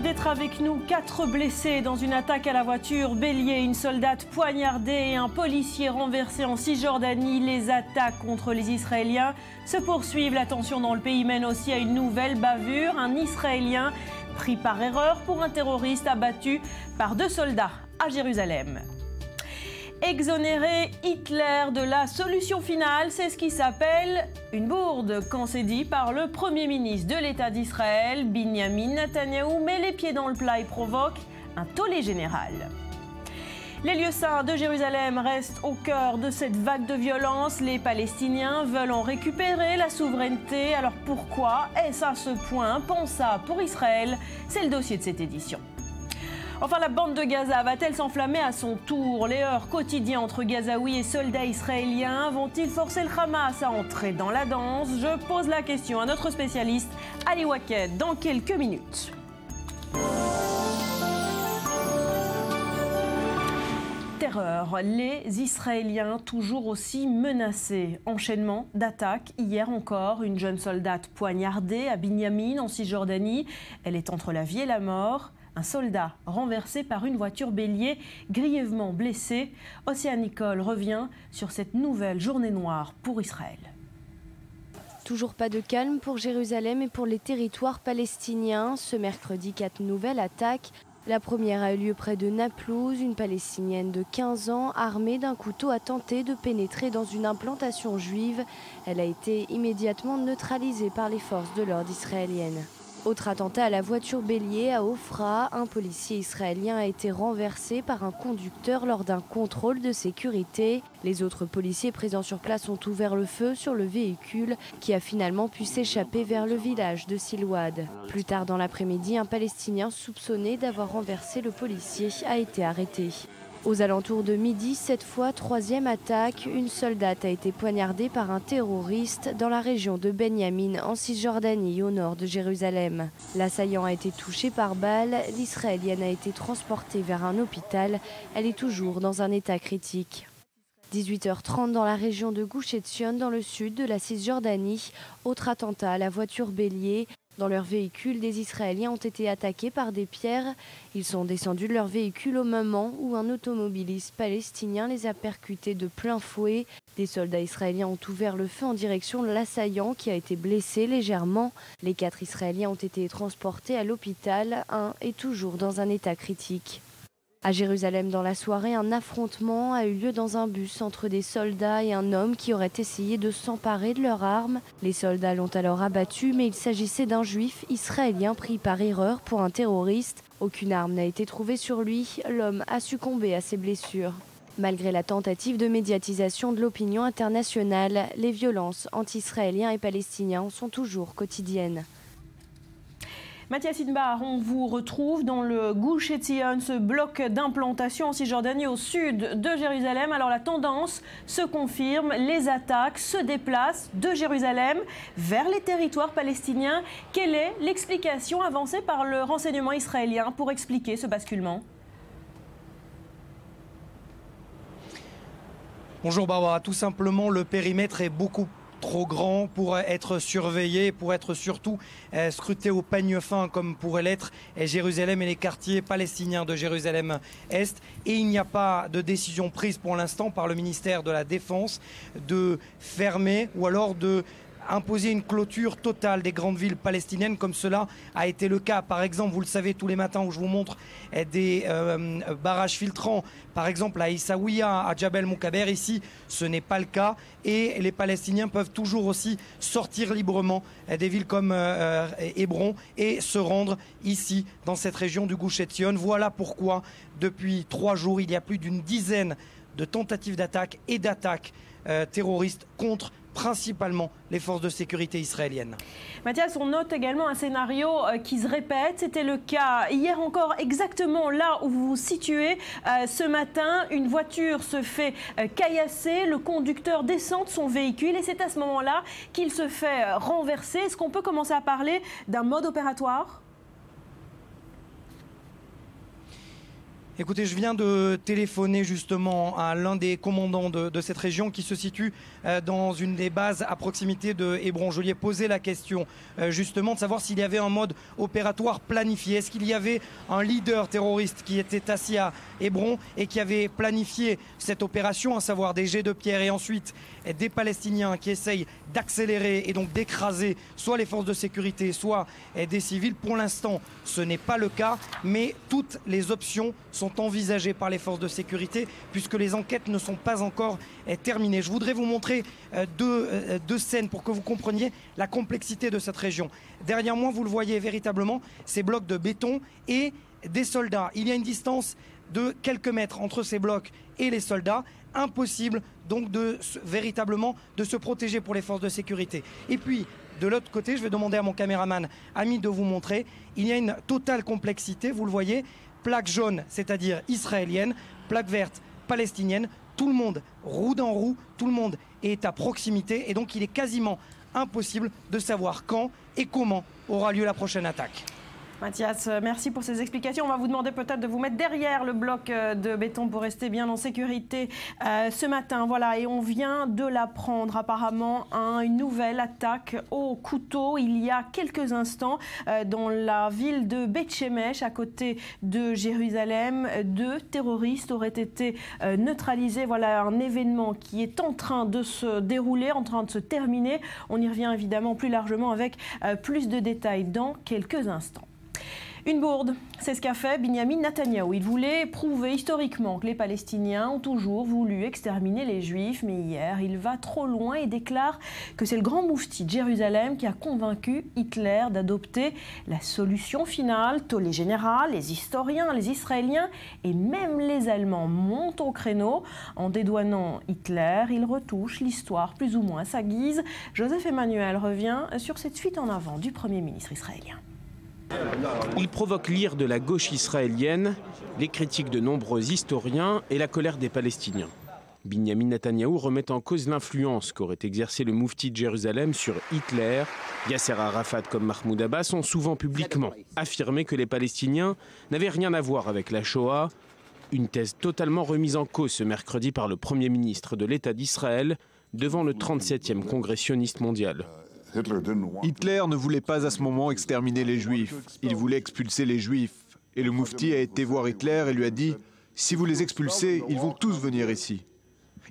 d'être avec nous. 4 blessés dans une attaque à la voiture bélier, une soldate poignardée et un policier renversé en Cisjordanie. Les attaques contre les Israéliens se poursuivent. La tension dans le pays mène aussi à une nouvelle bavure. Un Israélien pris par erreur pour un terroriste abattu par 2 soldats à Jérusalem. Exonérer Hitler de la solution finale, c'est ce qui s'appelle une bourde, quand c'est dit par le Premier ministre de l'État d'Israël, Binyamin Netanyahou, met les pieds dans le plat et provoque un tollé général. Les lieux saints de Jérusalem restent au cœur de cette vague de violence. Les Palestiniens veulent en récupérer la souveraineté. Alors pourquoi est-ce à ce point pensable pour Israël? C'est le dossier de cette édition. Enfin, la bande de Gaza va-t-elle s'enflammer à son tour? Les heurts quotidiens entre Gazaouis et soldats israéliens vont-ils forcer le Hamas à entrer dans la danse? Je pose la question à notre spécialiste Ali Waked dans quelques minutes. Terreur, les Israéliens toujours aussi menacés. Enchaînement d'attaques. Hier encore, une jeune soldate poignardée à Binyamin en Cisjordanie. Elle est entre la vie et la mort. Un soldat renversé par une voiture bélier, grièvement blessé. Océane Nicole revient sur cette nouvelle journée noire pour Israël. Toujours pas de calme pour Jérusalem et pour les territoires palestiniens. Ce mercredi, 4 nouvelles attaques. La première a eu lieu près de Naplouse. Une Palestinienne de 15 ans, armée d'un couteau, a tenté de pénétrer dans une implantation juive. Elle a été immédiatement neutralisée par les forces de l'ordre israéliennes. Autre attentat à la voiture bélier à Ofra, un policier israélien a été renversé par un conducteur lors d'un contrôle de sécurité. Les autres policiers présents sur place ont ouvert le feu sur le véhicule qui a finalement pu s'échapper vers le village de Silouad. Plus tard dans l'après-midi, un Palestinien soupçonné d'avoir renversé le policier a été arrêté. Aux alentours de midi, cette fois, 3e attaque. Une soldate a été poignardée par un terroriste dans la région de Benyamin, en Cisjordanie, au nord de Jérusalem. L'assaillant a été touché par balle. L'Israélienne a été transportée vers un hôpital. Elle est toujours dans un état critique. 18h30 dans la région de Gush Etzion, dans le sud de la Cisjordanie. Autre attentat à la voiture bélier. Dans leur véhicule, des Israéliens ont été attaqués par des pierres. Ils sont descendus de leur véhicule au moment où un automobiliste palestinien les a percutés de plein fouet. Des soldats israéliens ont ouvert le feu en direction de l'assaillant qui a été blessé légèrement. Les 4 Israéliens ont été transportés à l'hôpital. Un est toujours dans un état critique. À Jérusalem, dans la soirée, un affrontement a eu lieu dans un bus entre des soldats et un homme qui aurait essayé de s'emparer de leurs armes. Les soldats l'ont alors abattu, mais il s'agissait d'un juif israélien pris par erreur pour un terroriste. Aucune arme n'a été trouvée sur lui. L'homme a succombé à ses blessures. Malgré la tentative de médiatisation de l'opinion internationale, les violences anti-israéliens et palestiniens sont toujours quotidiennes. Mathias Inbar, on vous retrouve dans le Gush Etzion, ce bloc d'implantation en Cisjordanie au sud de Jérusalem. Alors la tendance se confirme, les attaques se déplacent de Jérusalem vers les territoires palestiniens. Quelle est l'explication avancée par le renseignement israélien pour expliquer ce basculement ? Bonjour Barbara, tout simplement le périmètre est beaucoup trop grand pour être surveillé, pour être surtout scruté au peigne fin comme pourrait l'être Jérusalem et les quartiers palestiniens de Jérusalem-Est. Et il n'y a pas de décision prise pour l'instant par le ministère de la Défense de fermer ou alors de imposer une clôture totale des grandes villes palestiniennes comme cela a été le cas. Par exemple, vous le savez tous les matins où je vous montre des barrages filtrants, par exemple à Issaouia, à Djabel Moukaber. Ici, ce n'est pas le cas et les Palestiniens peuvent toujours aussi sortir librement des villes comme Hébron et se rendre ici dans cette région du Gush Etzion. Voilà pourquoi depuis 3 jours, il y a plus d'une dizaine de tentatives d'attaque et d'attaques terroristes contre principalement les forces de sécurité israéliennes. Mathias, on note également un scénario qui se répète. C'était le cas hier encore, exactement là où vous vous situez. Ce matin, une voiture se fait caillasser, le conducteur descend de son véhicule et c'est à ce moment-là qu'il se fait renverser. Est-ce qu'on peut commencer à parler d'un mode opératoire ? Écoutez, je viens de téléphoner justement à l'un des commandants de cette région qui se situe dans une des bases à proximité de Hébron. Je lui ai posé la question justement de savoir s'il y avait un mode opératoire planifié. Est-ce qu'il y avait un leader terroriste qui était assis à Hébron et qui avait planifié cette opération, à savoir des jets de pierre et ensuite des Palestiniens qui essayent d'accélérer et donc d'écraser soit les forces de sécurité, soit des civils. Pour l'instant, ce n'est pas le cas, mais toutes les options sont envisagées par les forces de sécurité puisque les enquêtes ne sont pas encore terminées. Je voudrais vous montrer deux scènes pour que vous compreniez la complexité de cette région. Derrière moi, vous le voyez véritablement, ces blocs de béton et des soldats. Il y a une distance de quelques mètres entre ces blocs et les soldats. Impossible donc véritablement de se protéger pour les forces de sécurité. Et puis, de l'autre côté, je vais demander à mon caméraman Ami de vous montrer, il y a une totale complexité, vous le voyez, plaque jaune, c'est-à-dire israélienne, plaque verte, palestinienne, tout le monde roue dans roue, tout le monde est à proximité et donc il est quasiment impossible de savoir quand et comment aura lieu la prochaine attaque. Mathias, merci pour ces explications. On va vous demander peut-être de vous mettre derrière le bloc de béton pour rester bien en sécurité ce matin. Voilà, et on vient de l'apprendre apparemment, une nouvelle attaque au couteau il y a quelques instants dans la ville de Beth-Shemesh, à côté de Jérusalem. 2 terroristes auraient été neutralisés. Voilà un événement qui est en train de se dérouler, en train de se terminer. On y revient évidemment plus largement avec plus de détails dans quelques instants. Une bourde, c'est ce qu'a fait Binyamin Netanyahou. Il voulait prouver historiquement que les Palestiniens ont toujours voulu exterminer les Juifs, mais hier, il va trop loin et déclare que c'est le grand moufti de Jérusalem qui a convaincu Hitler d'adopter la solution finale. Tollé général, les historiens, les Israéliens et même les Allemands montent au créneau. En dédouanant Hitler, il retouche l'histoire plus ou moins à sa guise. Joseph Emmanuel revient sur cette fuite en avant du Premier ministre israélien. Il provoque l'ire de la gauche israélienne, les critiques de nombreux historiens et la colère des Palestiniens. Binyamin Netanyahou remet en cause l'influence qu'aurait exercé le moufti de Jérusalem sur Hitler. Yasser Arafat comme Mahmoud Abbas ont souvent publiquement affirmé que les Palestiniens n'avaient rien à voir avec la Shoah. Une thèse totalement remise en cause ce mercredi par le Premier ministre de l'État d'Israël devant le 37e congrès sioniste mondial. Hitler ne voulait pas à ce moment exterminer les Juifs, il voulait expulser les Juifs. Et le moufti a été voir Hitler et lui a dit « Si vous les expulsez, ils vont tous venir ici ».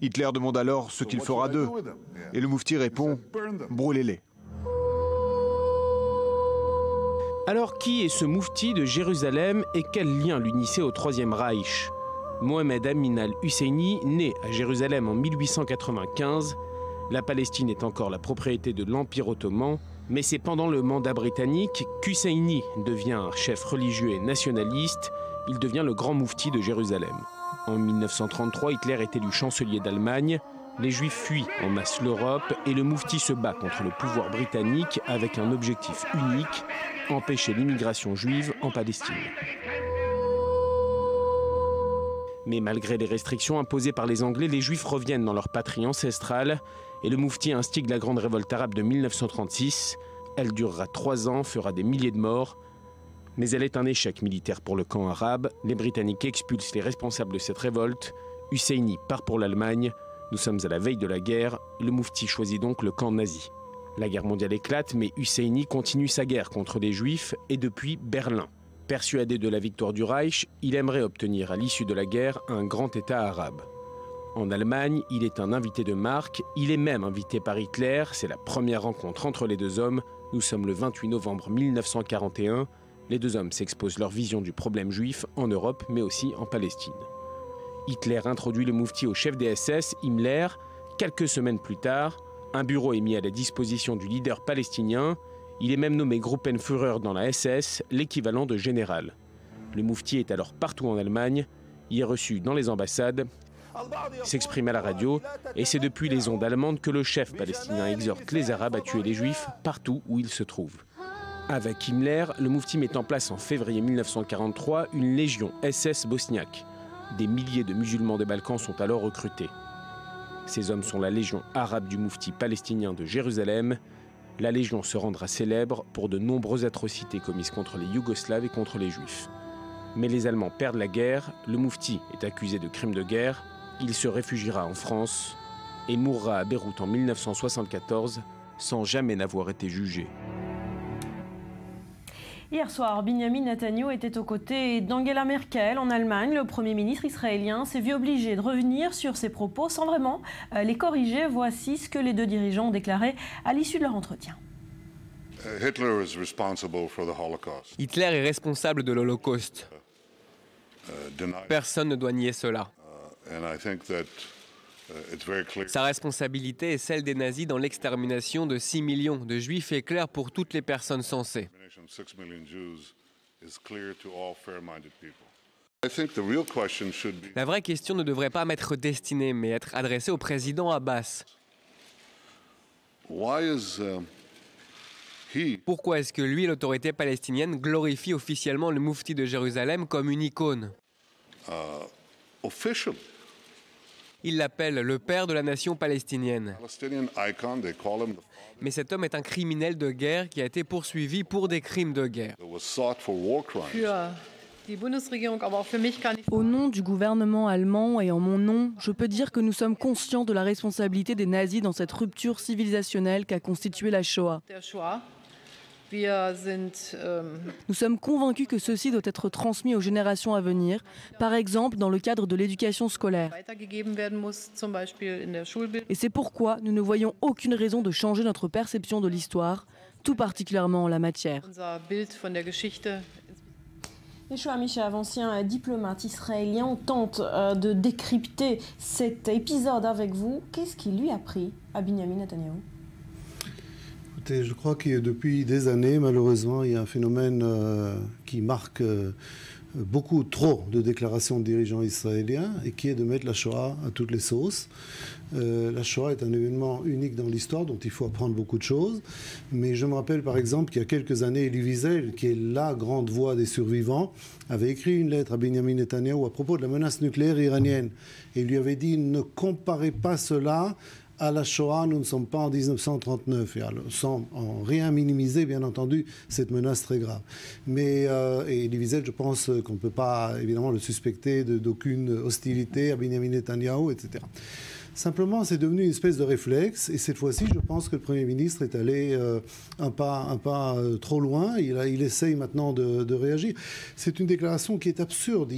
Hitler demande alors ce qu'il fera d'eux. Et le moufti répond « Brûlez-les ». Alors qui est ce moufti de Jérusalem et quel lien l'unissait au Troisième Reich? Mohamed Amin al-Husseini, né à Jérusalem en 1895, la Palestine est encore la propriété de l'Empire ottoman, mais c'est pendant le mandat britannique qu'Husseini devient un chef religieux et nationaliste. Il devient le grand moufti de Jérusalem. En 1933, Hitler est élu chancelier d'Allemagne. Les Juifs fuient en masse l'Europe et le moufti se bat contre le pouvoir britannique avec un objectif unique, empêcher l'immigration juive en Palestine. Mais malgré les restrictions imposées par les Anglais, les Juifs reviennent dans leur patrie ancestrale et le moufti instigue la grande révolte arabe de 1936. Elle durera 3 ans, fera des milliers de morts, mais elle est un échec militaire pour le camp arabe. Les Britanniques expulsent les responsables de cette révolte. Husseini part pour l'Allemagne. Nous sommes à la veille de la guerre. Le moufti choisit donc le camp nazi. La guerre mondiale éclate, mais Husseini continue sa guerre contre les Juifs et depuis Berlin. Persuadé de la victoire du Reich, il aimerait obtenir à l'issue de la guerre un grand État arabe. En Allemagne, il est un invité de marque, il est même invité par Hitler, c'est la première rencontre entre les deux hommes. Nous sommes le 28 novembre 1941, les deux hommes s'exposent leur vision du problème juif en Europe mais aussi en Palestine. Hitler introduit le moufti au chef des SS, Himmler. Quelques semaines plus tard, un bureau est mis à la disposition du leader palestinien. Il est même nommé Gruppenführer dans la SS, l'équivalent de général. Le moufti est alors partout en Allemagne, il est reçu dans les ambassades, s'exprime à la radio, et c'est depuis les ondes allemandes que le chef palestinien exhorte les Arabes à tuer les Juifs partout où ils se trouvent. Avec Himmler, le moufti met en place en février 1943 une légion SS bosniaque. Des milliers de musulmans des Balkans sont alors recrutés. Ces hommes sont la légion arabe du moufti palestinien de Jérusalem. La Légion se rendra célèbre pour de nombreuses atrocités commises contre les Yougoslaves et contre les Juifs. Mais les Allemands perdent la guerre, le Moufti est accusé de crimes de guerre, il se réfugiera en France et mourra à Beyrouth en 1974 sans jamais n'avoir été jugé. Hier soir, Binyamin Netanyahou était aux côtés d'Angela Merkel en Allemagne. Le Premier ministre israélien s'est vu obligé de revenir sur ses propos sans vraiment les corriger. Voici ce que les deux dirigeants ont déclaré à l'issue de leur entretien. Hitler est responsable de l'Holocauste. Personne ne doit nier cela. Sa responsabilité est celle des nazis dans l'extermination de 6 millions de juifs est claire pour toutes les personnes sensées. La vraie question ne devrait pas m'être destinée, mais être adressée au président Abbas. Pourquoi est-ce que lui, l'autorité palestinienne, glorifie officiellement le Moufti de Jérusalem comme une icône? Il l'appelle le père de la nation palestinienne. Mais cet homme est un criminel de guerre qui a été poursuivi pour des crimes de guerre. Au nom du gouvernement allemand et en mon nom, je peux dire que nous sommes conscients de la responsabilité des nazis dans cette rupture civilisationnelle qu'a constituée la Shoah. Nous sommes convaincus que ceci doit être transmis aux générations à venir, par exemple dans le cadre de l'éducation scolaire. Et c'est pourquoi nous ne voyons aucune raison de changer notre perception de l'histoire, tout particulièrement en la matière. Yeshua Mishav, ancien diplomate israélien, on tente de décrypter cet épisode avec vous. Qu'est-ce qui lui a pris à Binyamin Netanyahou ? Je crois que depuis des années, malheureusement, il y a un phénomène qui marque beaucoup trop de déclarations de dirigeants israéliens et qui est de mettre la Shoah à toutes les sauces. La Shoah est un événement unique dans l'histoire dont il faut apprendre beaucoup de choses. Mais je me rappelle par exemple qu'il y a quelques années, Elie Wiesel, qui est la grande voix des survivants, avait écrit une lettre à Binyamin Netanyahou à propos de la menace nucléaire iranienne. Et il lui avait dit « Ne comparez pas cela à la Shoah, nous ne sommes pas en 1939, et sans en rien minimiser, bien entendu, cette menace très grave. Mais, et Elie Wiesel, je pense qu'on ne peut pas, évidemment, le suspecter d'aucune hostilité à Binyamin Netanyahou, etc. Simplement, c'est devenu une espèce de réflexe, et cette fois-ci, je pense que le Premier ministre est allé un pas trop loin. Il essaye maintenant de réagir. C'est une déclaration qui est absurde.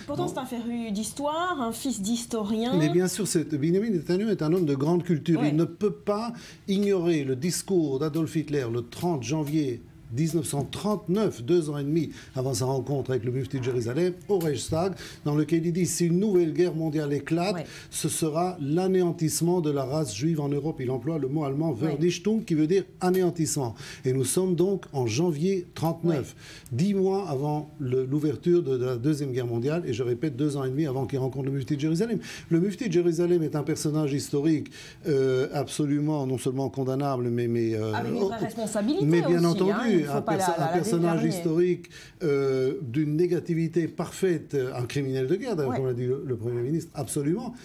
Pourtant, c'est un féru d'histoire, un fils d'historien. Mais bien sûr, Binyamin Netanyahou est un homme de grande culture. Ouais. Il ne peut pas ignorer le discours d'Adolf Hitler le 30 janvier 1939, 2 ans et demi avant sa rencontre avec le Mufti de Jérusalem, au Reichstag, dans lequel il dit « Si une nouvelle guerre mondiale éclate, ce sera l'anéantissement de la race juive en Europe ». Il emploie le mot allemand « Vernichtung » qui veut dire anéantissement. Et nous sommes donc en janvier 1939, 10 mois avant l'ouverture de la Deuxième Guerre mondiale, et je répète, 2 ans et demi avant qu'il rencontre le Mufti de Jérusalem. Le Mufti de Jérusalem est un personnage historique absolument, non seulement condamnable, mais avec une vraie responsabilité mais bien aussi, entendu, un personnage historique d'une négativité parfaite, un criminel de guerre, d'ailleurs, comme l'a dit le Premier ministre, absolument.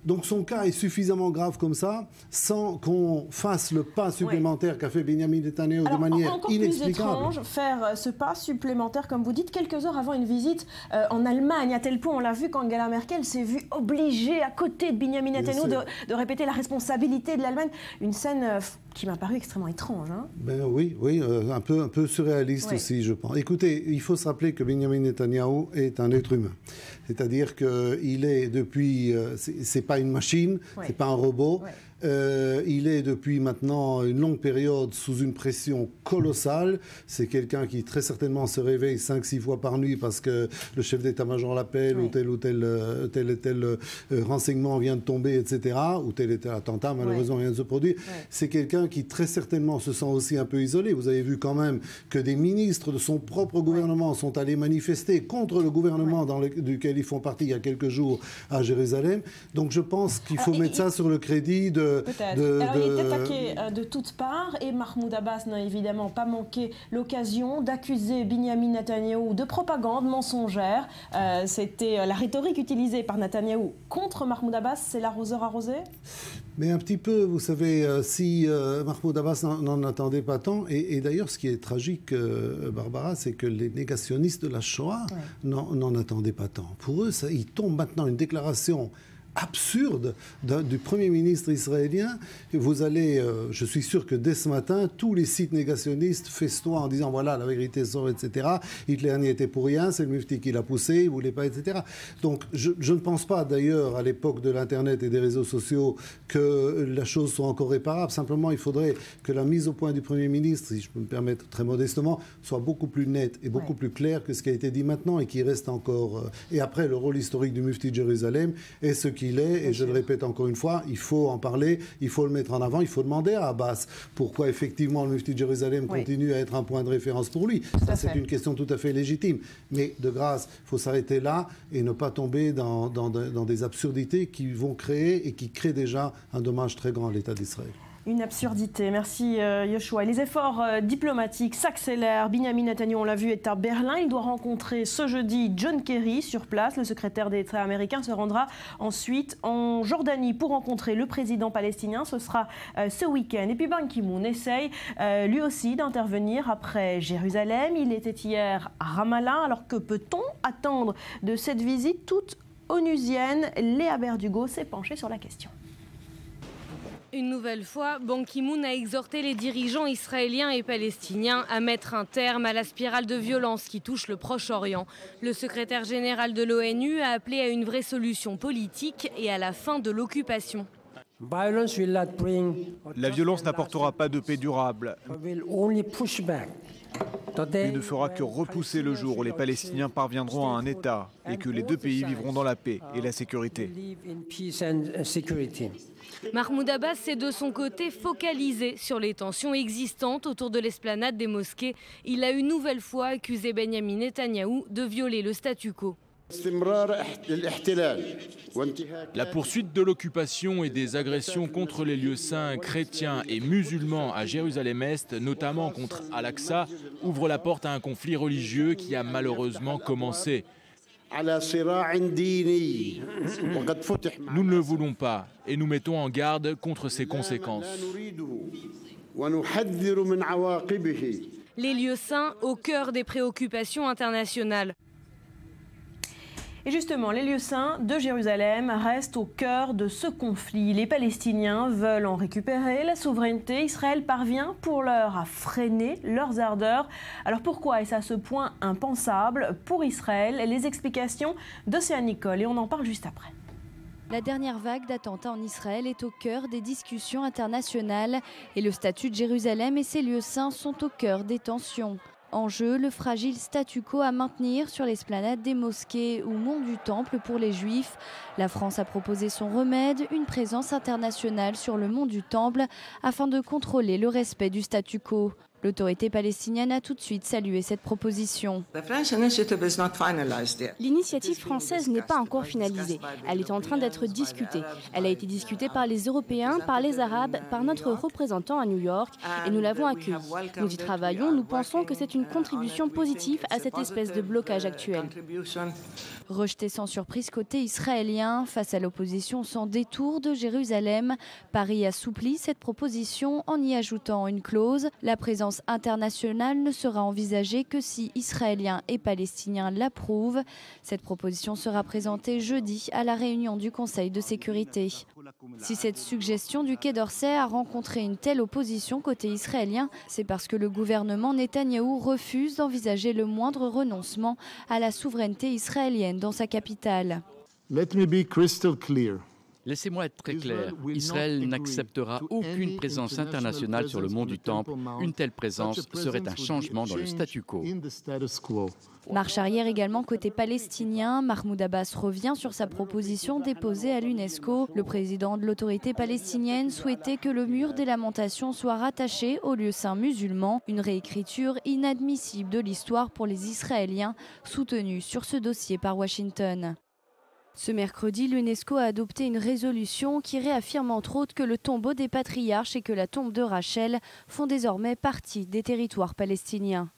Donc son cas est suffisamment grave comme ça, sans qu'on fasse le pas supplémentaire qu'a fait Binyamin Netanyahou de manière encore inexplicable. Plus étrange, faire ce pas supplémentaire, comme vous dites, quelques heures avant une visite en Allemagne, à tel point, on l'a vu, qu'Angela Merkel s'est vue obligée, à côté de Binyamin Netanyahou, de répéter la responsabilité de l'Allemagne. Une scène qui m'a paru extrêmement étrange. Hein. Ben oui, un peu surréaliste aussi, je pense. Écoutez, il faut se rappeler que Binyamin Netanyahou est un être humain. C'est-à-dire qu'il est depuis... c'est pas une machine, c'est pas un robot. Il est depuis maintenant une longue période sous une pression colossale. C'est quelqu'un qui très certainement se réveille 5-6 fois par nuit parce que le chef d'état-major l'appelle ou tel renseignement vient de tomber, etc. Ou tel attentat malheureusement vient de se produire. C'est quelqu'un qui très certainement se sent aussi un peu isolé. Vous avez vu quand même que des ministres de son propre gouvernement sont allés manifester contre le gouvernement duquel ils font partie il y a quelques jours à Jérusalem. Donc je pense qu'il faut mettre ça sur le crédit de Peut-être. Alors il est attaqué de toutes parts et Mahmoud Abbas n'a évidemment pas manqué l'occasion d'accuser Binyamin Netanyahou de propagande mensongère. C'était la rhétorique utilisée par Netanyahou contre Mahmoud Abbas, c'est l'arroseur arrosé ? Mais un petit peu, vous savez, si Mahmoud Abbas n'en attendait pas tant, et d'ailleurs ce qui est tragique, Barbara, c'est que les négationnistes de la Shoah n'en attendaient pas tant. Pour eux, il tombe maintenant une déclaration absurde du Premier ministre israélien. Vous allez, je suis sûr que dès ce matin, tous les sites négationnistes festoient en disant voilà, la vérité sort, etc. Hitler n'y était pour rien, c'est le Mufti qui l'a poussé, il ne voulait pas, etc. Donc je ne pense pas d'ailleurs à l'époque de l'Internet et des réseaux sociaux que la chose soit encore réparable. Simplement, il faudrait que la mise au point du Premier ministre, si je peux me permettre très modestement, soit beaucoup plus nette et beaucoup plus claire que ce qui a été dit maintenant et qui reste encore... Et après, le rôle historique du Mufti de Jérusalem est ce qu'il est, et je le répète encore une fois, il faut en parler, il faut le mettre en avant, il faut demander à Abbas pourquoi effectivement le Mufti de Jérusalem continue à être un point de référence pour lui. Ça, c'est une question tout à fait légitime. Mais de grâce, il faut s'arrêter là et ne pas tomber dans des absurdités qui vont créer et qui créent déjà un dommage très grand à l'État d'Israël. Une absurdité, merci Yoshua. Les efforts diplomatiques s'accélèrent. Binyamin Netanyahou, on l'a vu, est à Berlin. Il doit rencontrer ce jeudi John Kerry sur place. Le secrétaire d'État américain se rendra ensuite en Jordanie pour rencontrer le président palestinien. Ce sera ce week-end. Et puis Ban Ki-moon essaye lui aussi d'intervenir après Jérusalem. Il était hier à Ramallah. Alors que peut-on attendre de cette visite toute onusienne? Léa Berdugo s'est penchée sur la question. Une nouvelle fois, Ban Ki-moon a exhorté les dirigeants israéliens et palestiniens à mettre un terme à la spirale de violence qui touche le Proche-Orient. Le secrétaire général de l'ONU a appelé à une vraie solution politique et à la fin de l'occupation. La violence n'apportera pas de paix durable. Il ne fera que repousser le jour où les Palestiniens parviendront à un État et que les deux pays vivront dans la paix et la sécurité. Mahmoud Abbas s'est de son côté focalisé sur les tensions existantes autour de l'esplanade des mosquées. Il a une nouvelle fois accusé Binyamin Netanyahou de violer le statu quo. La poursuite de l'occupation et des agressions contre les lieux saints chrétiens et musulmans à Jérusalem-Est, notamment contre Al-Aqsa, ouvre la porte à un conflit religieux qui a malheureusement commencé. Nous ne le voulons pas et nous mettons en garde contre ses conséquences. Les lieux saints au cœur des préoccupations internationales. Et justement, les lieux saints de Jérusalem restent au cœur de ce conflit. Les Palestiniens veulent en récupérer la souveraineté. Israël parvient pour l'heure à freiner leurs ardeurs. Alors pourquoi est-ce à ce point impensable pour Israël? Les explications d'Océane Nicole et on en parle juste après. La dernière vague d'attentats en Israël est au cœur des discussions internationales et le statut de Jérusalem et ses lieux saints sont au cœur des tensions. En jeu, le fragile statu quo à maintenir sur l'esplanade des mosquées ou mont du Temple pour les Juifs. La France a proposé son remède, une présence internationale sur le mont du Temple afin de contrôler le respect du statu quo. L'autorité palestinienne a tout de suite salué cette proposition. L'initiative française n'est pas encore finalisée. Elle est en train d'être discutée. Elle a été discutée par les Européens, par les Arabes, par notre représentant à New York et nous l'avons accueillie. Nous y travaillons, nous pensons que c'est une contribution positive à cette espèce de blocage actuel. Rejeté sans surprise côté israélien, face à l'opposition sans détour de Jérusalem, Paris assouplit cette proposition en y ajoutant une clause. La présence internationale ne sera envisagée que si Israéliens et Palestiniens l'approuvent. Cette proposition sera présentée jeudi à la réunion du Conseil de sécurité. Si cette suggestion du Quai d'Orsay a rencontré une telle opposition côté israélien, c'est parce que le gouvernement Netanyahou refuse d'envisager le moindre renoncement à la souveraineté israélienne dans sa capitale. Let me be crystal clear. Laissez-moi être très clair, Israël n'acceptera aucune présence internationale sur le mont du Temple. Une telle présence serait un changement dans le statu quo. Marche arrière également côté palestinien. Mahmoud Abbas revient sur sa proposition déposée à l'UNESCO. Le président de l'autorité palestinienne souhaitait que le mur des lamentations soit rattaché au lieu saint musulman. Une réécriture inadmissible de l'histoire pour les Israéliens, soutenue sur ce dossier par Washington. Ce mercredi, l'UNESCO a adopté une résolution qui réaffirme entre autres que le tombeau des patriarches et que la tombe de Rachel font désormais partie des territoires palestiniens.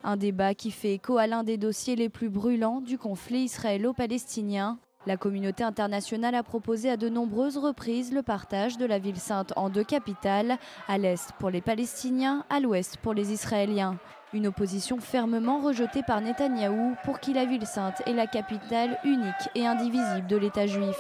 Un débat qui fait écho à l'un des dossiers les plus brûlants du conflit israélo-palestinien. La communauté internationale a proposé à de nombreuses reprises le partage de la ville sainte en 2 capitales, à l'est pour les Palestiniens, à l'ouest pour les Israéliens. Une opposition fermement rejetée par Netanyahou pour qui la ville sainte est la capitale unique et indivisible de l'État juif.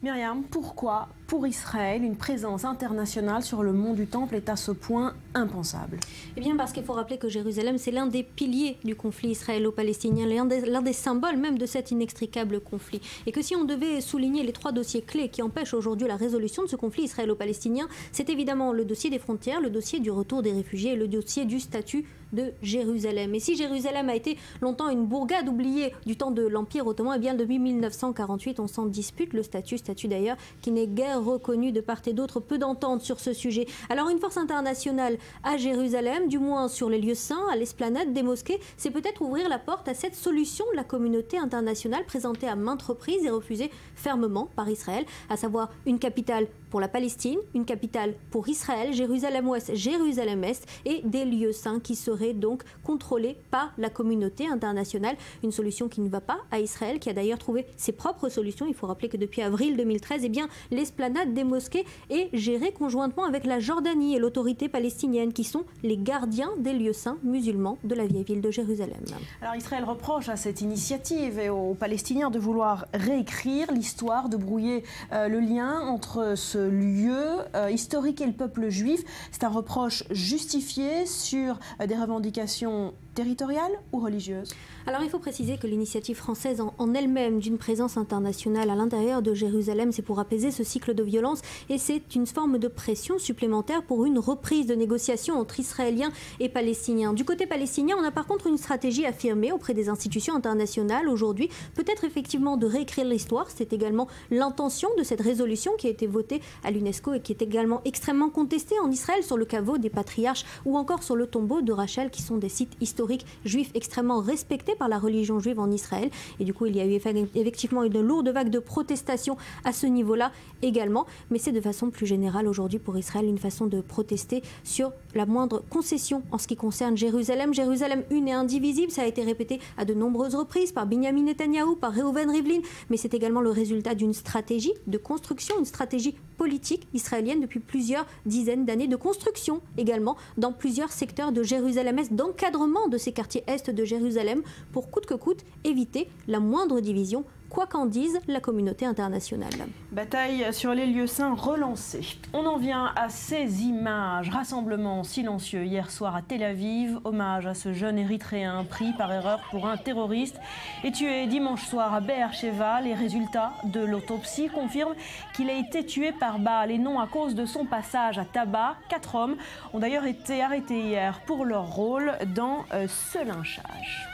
Myriam, pourquoi, pour Israël, une présence internationale sur le mont du Temple est à ce point impensable? Eh bien parce qu'il faut rappeler que Jérusalem, c'est l'un des piliers du conflit israélo-palestinien, l'un des symboles même de cet inextricable conflit. Et que si on devait souligner les 3 dossiers clés qui empêchent aujourd'hui la résolution de ce conflit israélo-palestinien, c'est évidemment le dossier des frontières, le dossier du retour des réfugiés et le dossier du statut de Jérusalem. Et si Jérusalem a été longtemps une bourgade oubliée du temps de l'Empire ottoman, eh bien depuis 1948, on s'en dispute le statut d'ailleurs qui n'est guère reconnu de part et d'autre, peu d'entente sur ce sujet. Alors une force internationale à Jérusalem, du moins sur les lieux saints, à l'esplanade des mosquées, c'est peut-être ouvrir la porte à cette solution de la communauté internationale présentée à maintes reprises et refusée fermement par Israël, à savoir une capitale pour la Palestine, une capitale pour Israël, Jérusalem-Ouest, Jérusalem-Est, et des lieux saints qui seraient donc contrôlés par la communauté internationale. Une solution qui ne va pas à Israël, qui a d'ailleurs trouvé ses propres solutions. Il faut rappeler que depuis avril 2013, eh bien, l'esplanade des mosquées est gérée conjointement avec la Jordanie et l'autorité palestinienne, qui sont les gardiens des lieux saints musulmans de la vieille ville de Jérusalem. Alors Israël reproche à cette initiative et aux Palestiniens de vouloir réécrire l'histoire, de brouiller le lien entre ce lieu historique et le peuple juif. C'est un reproche justifié sur des revendications territoriales ou religieuses? Alors il faut préciser que l'initiative française en elle-même d'une présence internationale à l'intérieur de Jérusalem, c'est pour apaiser ce cycle de violence et c'est une forme de pression supplémentaire pour une reprise de négociations entre Israéliens et Palestiniens. Du côté palestinien, on a par contre une stratégie affirmée auprès des institutions internationales aujourd'hui, peut-être effectivement de réécrire l'histoire. C'est également l'intention de cette résolution qui a été votée à l'UNESCO et qui est également extrêmement contestée en Israël sur le caveau des patriarches ou encore sur le tombeau de Rachel, qui sont des sites historiques juifs extrêmement respectés par la religion juive en Israël. Et du coup, il y a eu effectivement une lourde vague de protestation à ce niveau-là également. Mais c'est de façon plus générale aujourd'hui pour Israël une façon de protester sur la moindre concession en ce qui concerne Jérusalem. Jérusalem une et indivisible, ça a été répété à de nombreuses reprises par Binyamin Netanyahou, par Reuven Rivlin, mais c'est également le résultat d'une stratégie de construction, une stratégie politique israélienne depuis plusieurs dizaines d'années, de construction également dans plusieurs secteurs de Jérusalem-Est, d'encadrement de ces quartiers est de Jérusalem pour coûte que coûte éviter la moindre division, quoi qu'en dise la communauté internationale. Bataille sur les lieux saints relancée. On en vient à ces images. Rassemblement silencieux hier soir à Tel Aviv. Hommage à ce jeune Érythréen pris par erreur pour un terroriste et tué dimanche soir à Be'er Sheva. Les résultats de l'autopsie confirment qu'il a été tué par balle et non à cause de son passage à tabac. 4 hommes ont d'ailleurs été arrêtés hier pour leur rôle dans ce lynchage.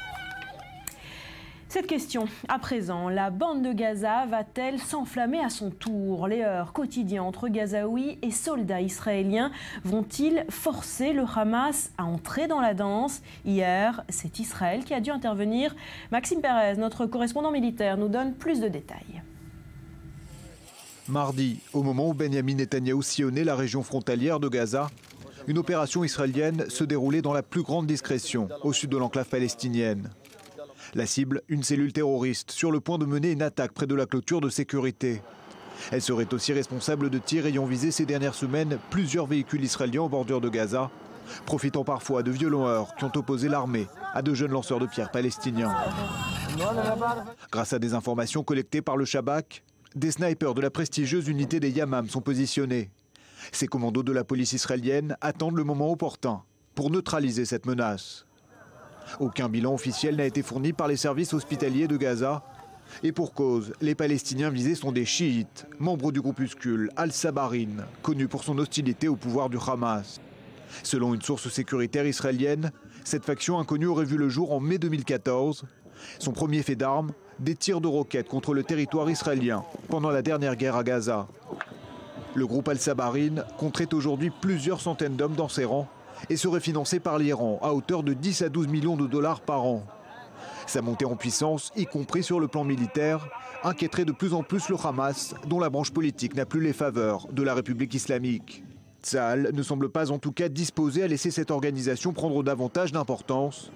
Cette question, à présent, la bande de Gaza va-t-elle s'enflammer à son tour? Les heurts quotidiens entre Gazaouis et soldats israéliens vont-ils forcer le Hamas à entrer dans la danse? Hier, c'est Israël qui a dû intervenir. Maxime Perez, notre correspondant militaire, nous donne plus de détails. Mardi, au moment où Benyamin Netanyahou sillonnait la région frontalière de Gaza, une opération israélienne se déroulait dans la plus grande discrétion, au sud de l'enclave palestinienne. La cible, une cellule terroriste, sur le point de mener une attaque près de la clôture de sécurité. Elle serait aussi responsable de tirs ayant visé ces dernières semaines plusieurs véhicules israéliens en bordure de Gaza, profitant parfois de violents heurts qui ont opposé l'armée à de jeunes lanceurs de pierres palestiniens. Grâce à des informations collectées par le Shabak, des snipers de la prestigieuse unité des Yamam sont positionnés. Ces commandos de la police israélienne attendent le moment opportun pour neutraliser cette menace. Aucun bilan officiel n'a été fourni par les services hospitaliers de Gaza. Et pour cause, les Palestiniens visés sont des chiites, membres du groupuscule Al-Sabarin, connu pour son hostilité au pouvoir du Hamas. Selon une source sécuritaire israélienne, cette faction inconnue aurait vu le jour en mai 2014. Son premier fait d'armes, des tirs de roquettes contre le territoire israélien pendant la dernière guerre à Gaza. Le groupe Al-Sabarin compterait aujourd'hui plusieurs centaines d'hommes dans ses rangs et serait financé par l'Iran à hauteur de 10 à 12 millions de dollars par an. Sa montée en puissance, y compris sur le plan militaire, inquiéterait de plus en plus le Hamas, dont la branche politique n'a plus les faveurs de la République islamique. Tsahal ne semble pas en tout cas disposé à laisser cette organisation prendre davantage d'importance,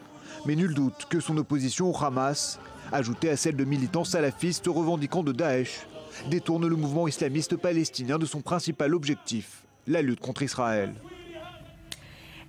mais nul doute que son opposition au Hamas, ajoutée à celle de militants salafistes revendiquant de Daesh, détourne le mouvement islamiste palestinien de son principal objectif, la lutte contre Israël.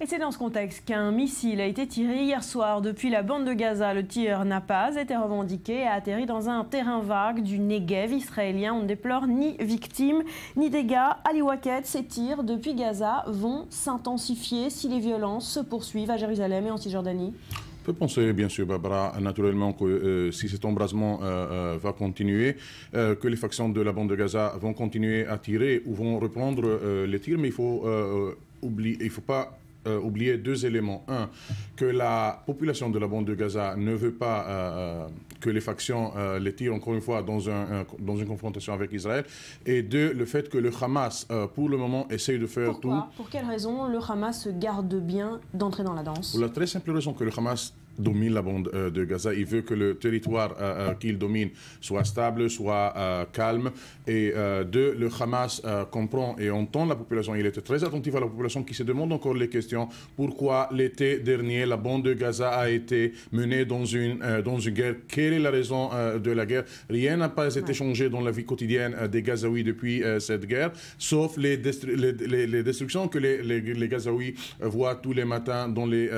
Et c'est dans ce contexte qu'un missile a été tiré hier soir depuis la bande de Gaza. Le tir n'a pas été revendiqué et a atterri dans un terrain vague du Negev israélien. On ne déplore ni victimes ni dégâts. Ali Waqued, ces tirs depuis Gaza vont s'intensifier si les violences se poursuivent à Jérusalem et en Cisjordanie. On peut penser, bien sûr, Barbara, naturellement que si cet embrasement va continuer, que les factions de la bande de Gaza vont continuer à tirer ou vont reprendre les tirs, mais il faut pas oublier deux éléments. Un, que la population de la bande de Gaza ne veut pas que les factions les tirent encore une fois dans une confrontation avec Israël. Et deux, le fait que le Hamas, pour le moment, essaye de faire tout. Pour quelle raison le Hamas se garde bien d'entrer dans la danse? Pour la très simple raison que le Hamas domine la bande de Gaza. Il veut que le territoire qu'il domine soit stable, soit calme. Et deux, le Hamas comprend et entend la population. Il était très attentif à la population qui se demande encore les questions. Pourquoi l'été dernier, la bande de Gaza a été menée dans une guerre? Quelle est la raison de la guerre? Rien n'a pas été changé dans la vie quotidienne des Gazaouis depuis cette guerre, sauf les destructions que les Gazaouis voient tous les matins dans les...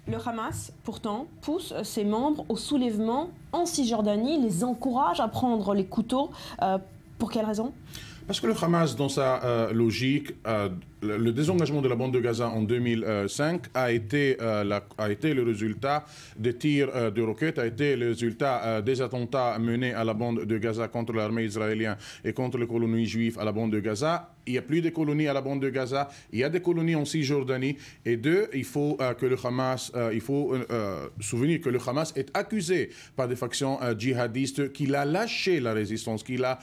Le Hamas, pourtant, pousse ses membres au soulèvement en Cisjordanie, les encourage à prendre les couteaux. Pour quelle raison? Parce que le Hamas, dans sa logique, le désengagement de la bande de Gaza en 2005 a été le résultat des tirs de roquettes, a été le résultat des attentats menés à la bande de Gaza contre l'armée israélienne et contre les colonies juives à la bande de Gaza. Il n'y a plus de colonies à la bande de Gaza, il y a des colonies en Cisjordanie. Et deux, il faut que le Hamas, souvenir que le Hamas est accusé par des factions djihadistes qu'il a lâché la résistance, qu'il a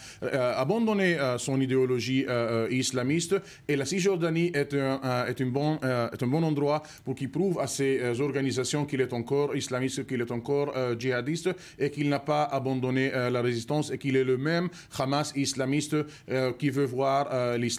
abandonné son idéologie islamiste. Et la Cisjordanie est un bon endroit pour qu'il prouve à ces organisations qu'il est encore islamiste, qu'il est encore djihadiste et qu'il n'a pas abandonné la résistance et qu'il est le même Hamas islamiste qui veut voir l'islam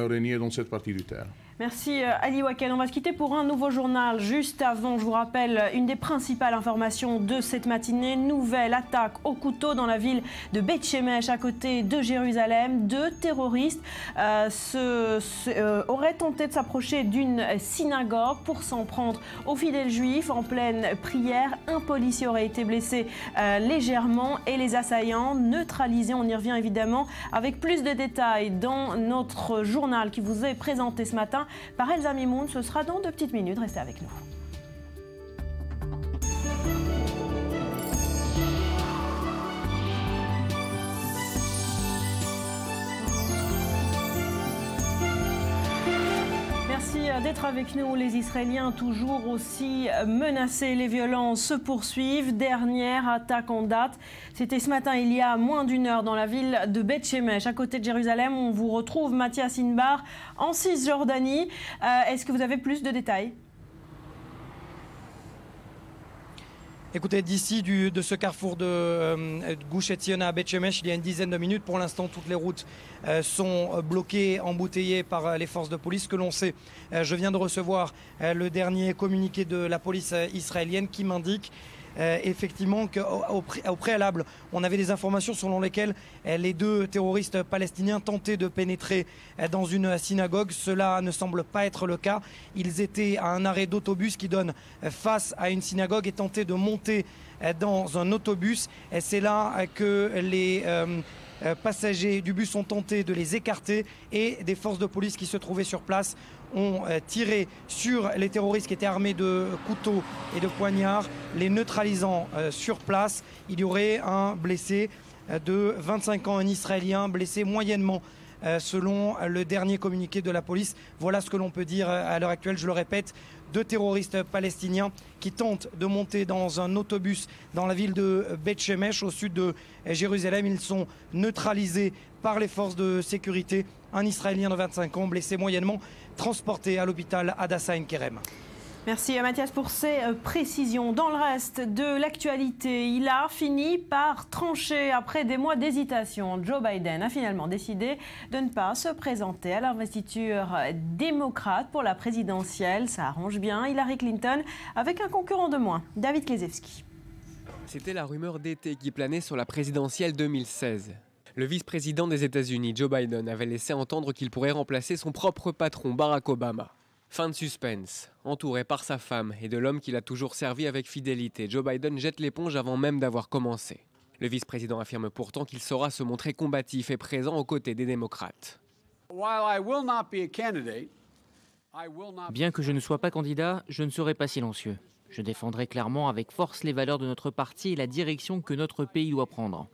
régner dans cette partie du terre. Merci Ali Waqued. On va se quitter pour un nouveau journal. Juste avant, je vous rappelle une des principales informations de cette matinée. Nouvelle attaque au couteau dans la ville de Beth Shemesh, à côté de Jérusalem. 2 terroristes auraient tenté de s'approcher d'une synagogue pour s'en prendre aux fidèles juifs en pleine prière. Un policier aurait été blessé légèrement et les assaillants neutralisés. On y revient évidemment avec plus de détails dans notre journal qui vous est présenté ce matin par Elsa Mimoun. Ce sera dans 2 petites minutes. Restez avec nous. Merci d'être avec nous. Les Israéliens toujours aussi menacés. Les violences se poursuivent. Dernière attaque en date, c'était ce matin, il y a moins d'1 heure, dans la ville de Beth Shemesh, à côté de Jérusalem. On vous retrouve Mathias Inbar en Cisjordanie. Est-ce que vous avez plus de détails? Écoutez, d'ici de ce carrefour de Gush Etzion à Beth Shemesh, il y a une dizaine de minutes. Pour l'instant, toutes les routes sont bloquées, embouteillées par les forces de police. Ce que l'on sait, je viens de recevoir le dernier communiqué de la police israélienne qui m'indique effectivement qu'au préalable, on avait des informations selon lesquelles les 2 terroristes palestiniens tentaient de pénétrer dans une synagogue. Cela ne semble pas être le cas. Ils étaient à un arrêt d'autobus qui donne face à une synagogue et tentaient de monter dans un autobus. C'est là que les passagers du bus ont tenté de les écarter et des forces de police qui se trouvaient sur place ont tiré sur les terroristes qui étaient armés de couteaux et de poignards, les neutralisant sur place. Il y aurait un blessé de 25 ans, un Israélien blessé moyennement selon le dernier communiqué de la police. Voilà ce que l'on peut dire à l'heure actuelle. Je le répète, 2 terroristes palestiniens qui tentent de monter dans un autobus dans la ville de Beth Shemesh, au sud de Jérusalem. Ils sont neutralisés par les forces de sécurité. Un Israélien de 25 ans blessé moyennement, transporté à l'hôpital Hadassah Ein Kerem. Merci Mathias pour ces précisions. Dans le reste de l'actualité, il a fini par trancher. Après des mois d'hésitation, Joe Biden a finalement décidé de ne pas se présenter à l'investiture démocrate pour la présidentielle. Ça arrange bien Hillary Clinton avec un concurrent de moins, David Klezewski. C'était la rumeur d'été qui planait sur la présidentielle 2016. Le vice-président des États-Unis, Joe Biden, avait laissé entendre qu'il pourrait remplacer son propre patron, Barack Obama. Fin de suspense. Entouré par sa femme et de l'homme qu'il a toujours servi avec fidélité, Joe Biden jette l'éponge avant même d'avoir commencé. Le vice-président affirme pourtant qu'il saura se montrer combatif et présent aux côtés des démocrates. Bien que je ne sois pas candidat, je ne serai pas silencieux. Je défendrai clairement avec force les valeurs de notre parti et la direction que notre pays doit prendre.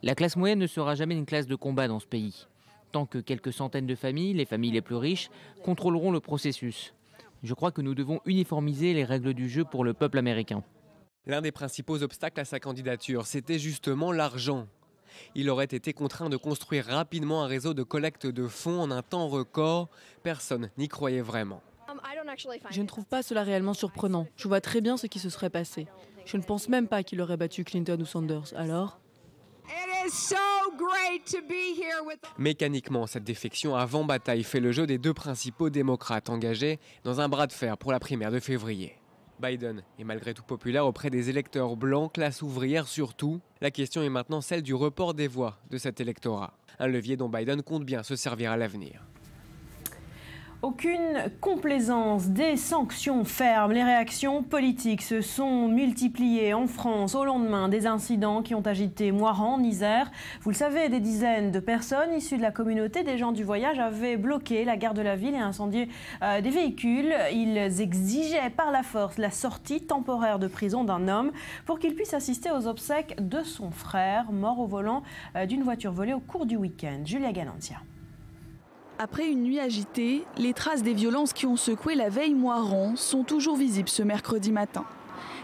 La classe moyenne ne sera jamais une classe de combat dans ce pays. Tant que quelques centaines de familles, les familles les plus riches, contrôleront le processus. Je crois que nous devons uniformiser les règles du jeu pour le peuple américain. L'un des principaux obstacles à sa candidature, c'était justement l'argent. Il aurait été contraint de construire rapidement un réseau de collecte de fonds en un temps record. Personne n'y croyait vraiment. Je ne trouve pas cela réellement surprenant. Je vois très bien ce qui se serait passé. Je ne pense même pas qu'il aurait battu Clinton ou Sanders. Alors ? Mécaniquement, cette défection avant bataille fait le jeu des deux principaux démocrates engagés dans un bras de fer pour la primaire de février. Biden est malgré tout populaire auprès des électeurs blancs, classe ouvrière surtout. La question est maintenant celle du report des voix de cet électorat. Un levier dont Biden compte bien se servir à l'avenir. Aucune complaisance, des sanctions fermes. Les réactions politiques se sont multipliées en France au lendemain des incidents qui ont agité Moiran, en Isère. Vous le savez, des dizaines de personnes issues de la communauté des gens du voyage avaient bloqué la gare de la ville et incendié des véhicules. Ils exigeaient par la force la sortie temporaire de prison d'un homme pour qu'il puisse assister aux obsèques de son frère, mort au volant d'une voiture volée au cours du week-end. Julia Ganantia. Après une nuit agitée, les traces des violences qui ont secoué la veille Moiran sont toujours visibles ce mercredi matin.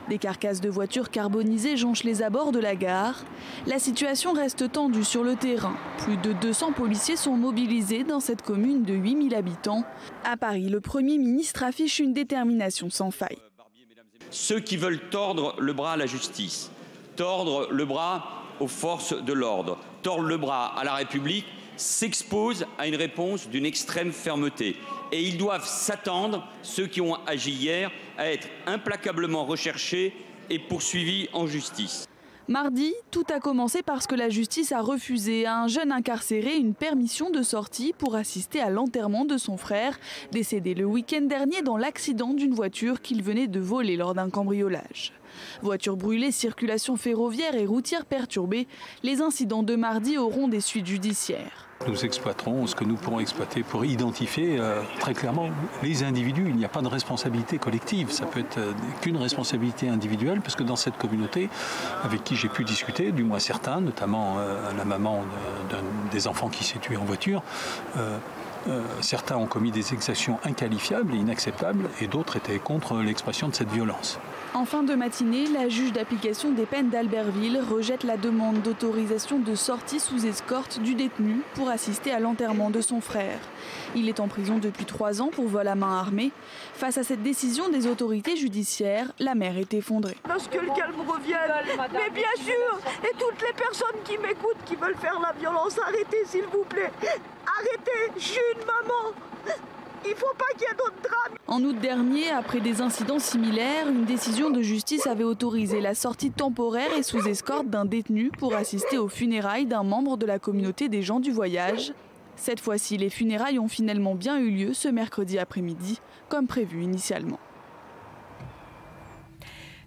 Des carcasses de voitures carbonisées jonchent les abords de la gare. La situation reste tendue sur le terrain. Plus de 200 policiers sont mobilisés dans cette commune de 8000 habitants. À Paris, le Premier ministre affiche une détermination sans faille. Ceux qui veulent tordre le bras à la justice, tordre le bras aux forces de l'ordre, tordre le bras à la République, s'exposent à une réponse d'une extrême fermeté. Et ils doivent s'attendre, ceux qui ont agi hier, à être implacablement recherchés et poursuivis en justice. Mardi, tout a commencé parce que la justice a refusé à un jeune incarcéré une permission de sortie pour assister à l'enterrement de son frère, décédé le week-end dernier dans l'accident d'une voiture qu'il venait de voler lors d'un cambriolage. Voitures brûlées, circulation ferroviaire et routière perturbée, les incidents de mardi auront des suites judiciaires. Nous exploiterons ce que nous pourrons exploiter pour identifier très clairement les individus. Il n'y a pas de responsabilité collective, ça peut être qu'une responsabilité individuelle, parce que dans cette communauté avec qui j'ai pu discuter, du moins certains, notamment la maman des enfants qui s'est tuée en voiture, certains ont commis des exactions inqualifiables et inacceptables, et d'autres étaient contre l'expression de cette violence. En fin de matinée, la juge d'application des peines d'Albertville rejette la demande d'autorisation de sortie sous escorte du détenu pour assister à l'enterrement de son frère. Il est en prison depuis 3 ans pour vol à main armée. Face à cette décision des autorités judiciaires, la mère est effondrée. Parce que le calme revienne, mais bien sûr, et toutes les personnes qui m'écoutent, qui veulent faire la violence, arrêtez s'il vous plaît. Arrêtez, je suis une maman. Il ne faut pas qu'il y ait d'autres drames. En août dernier, après des incidents similaires, une décision de justice avait autorisé la sortie temporaire et sous escorte d'un détenu pour assister aux funérailles d'un membre de la communauté des gens du voyage. Cette fois-ci, les funérailles ont finalement bien eu lieu ce mercredi après-midi, comme prévu initialement.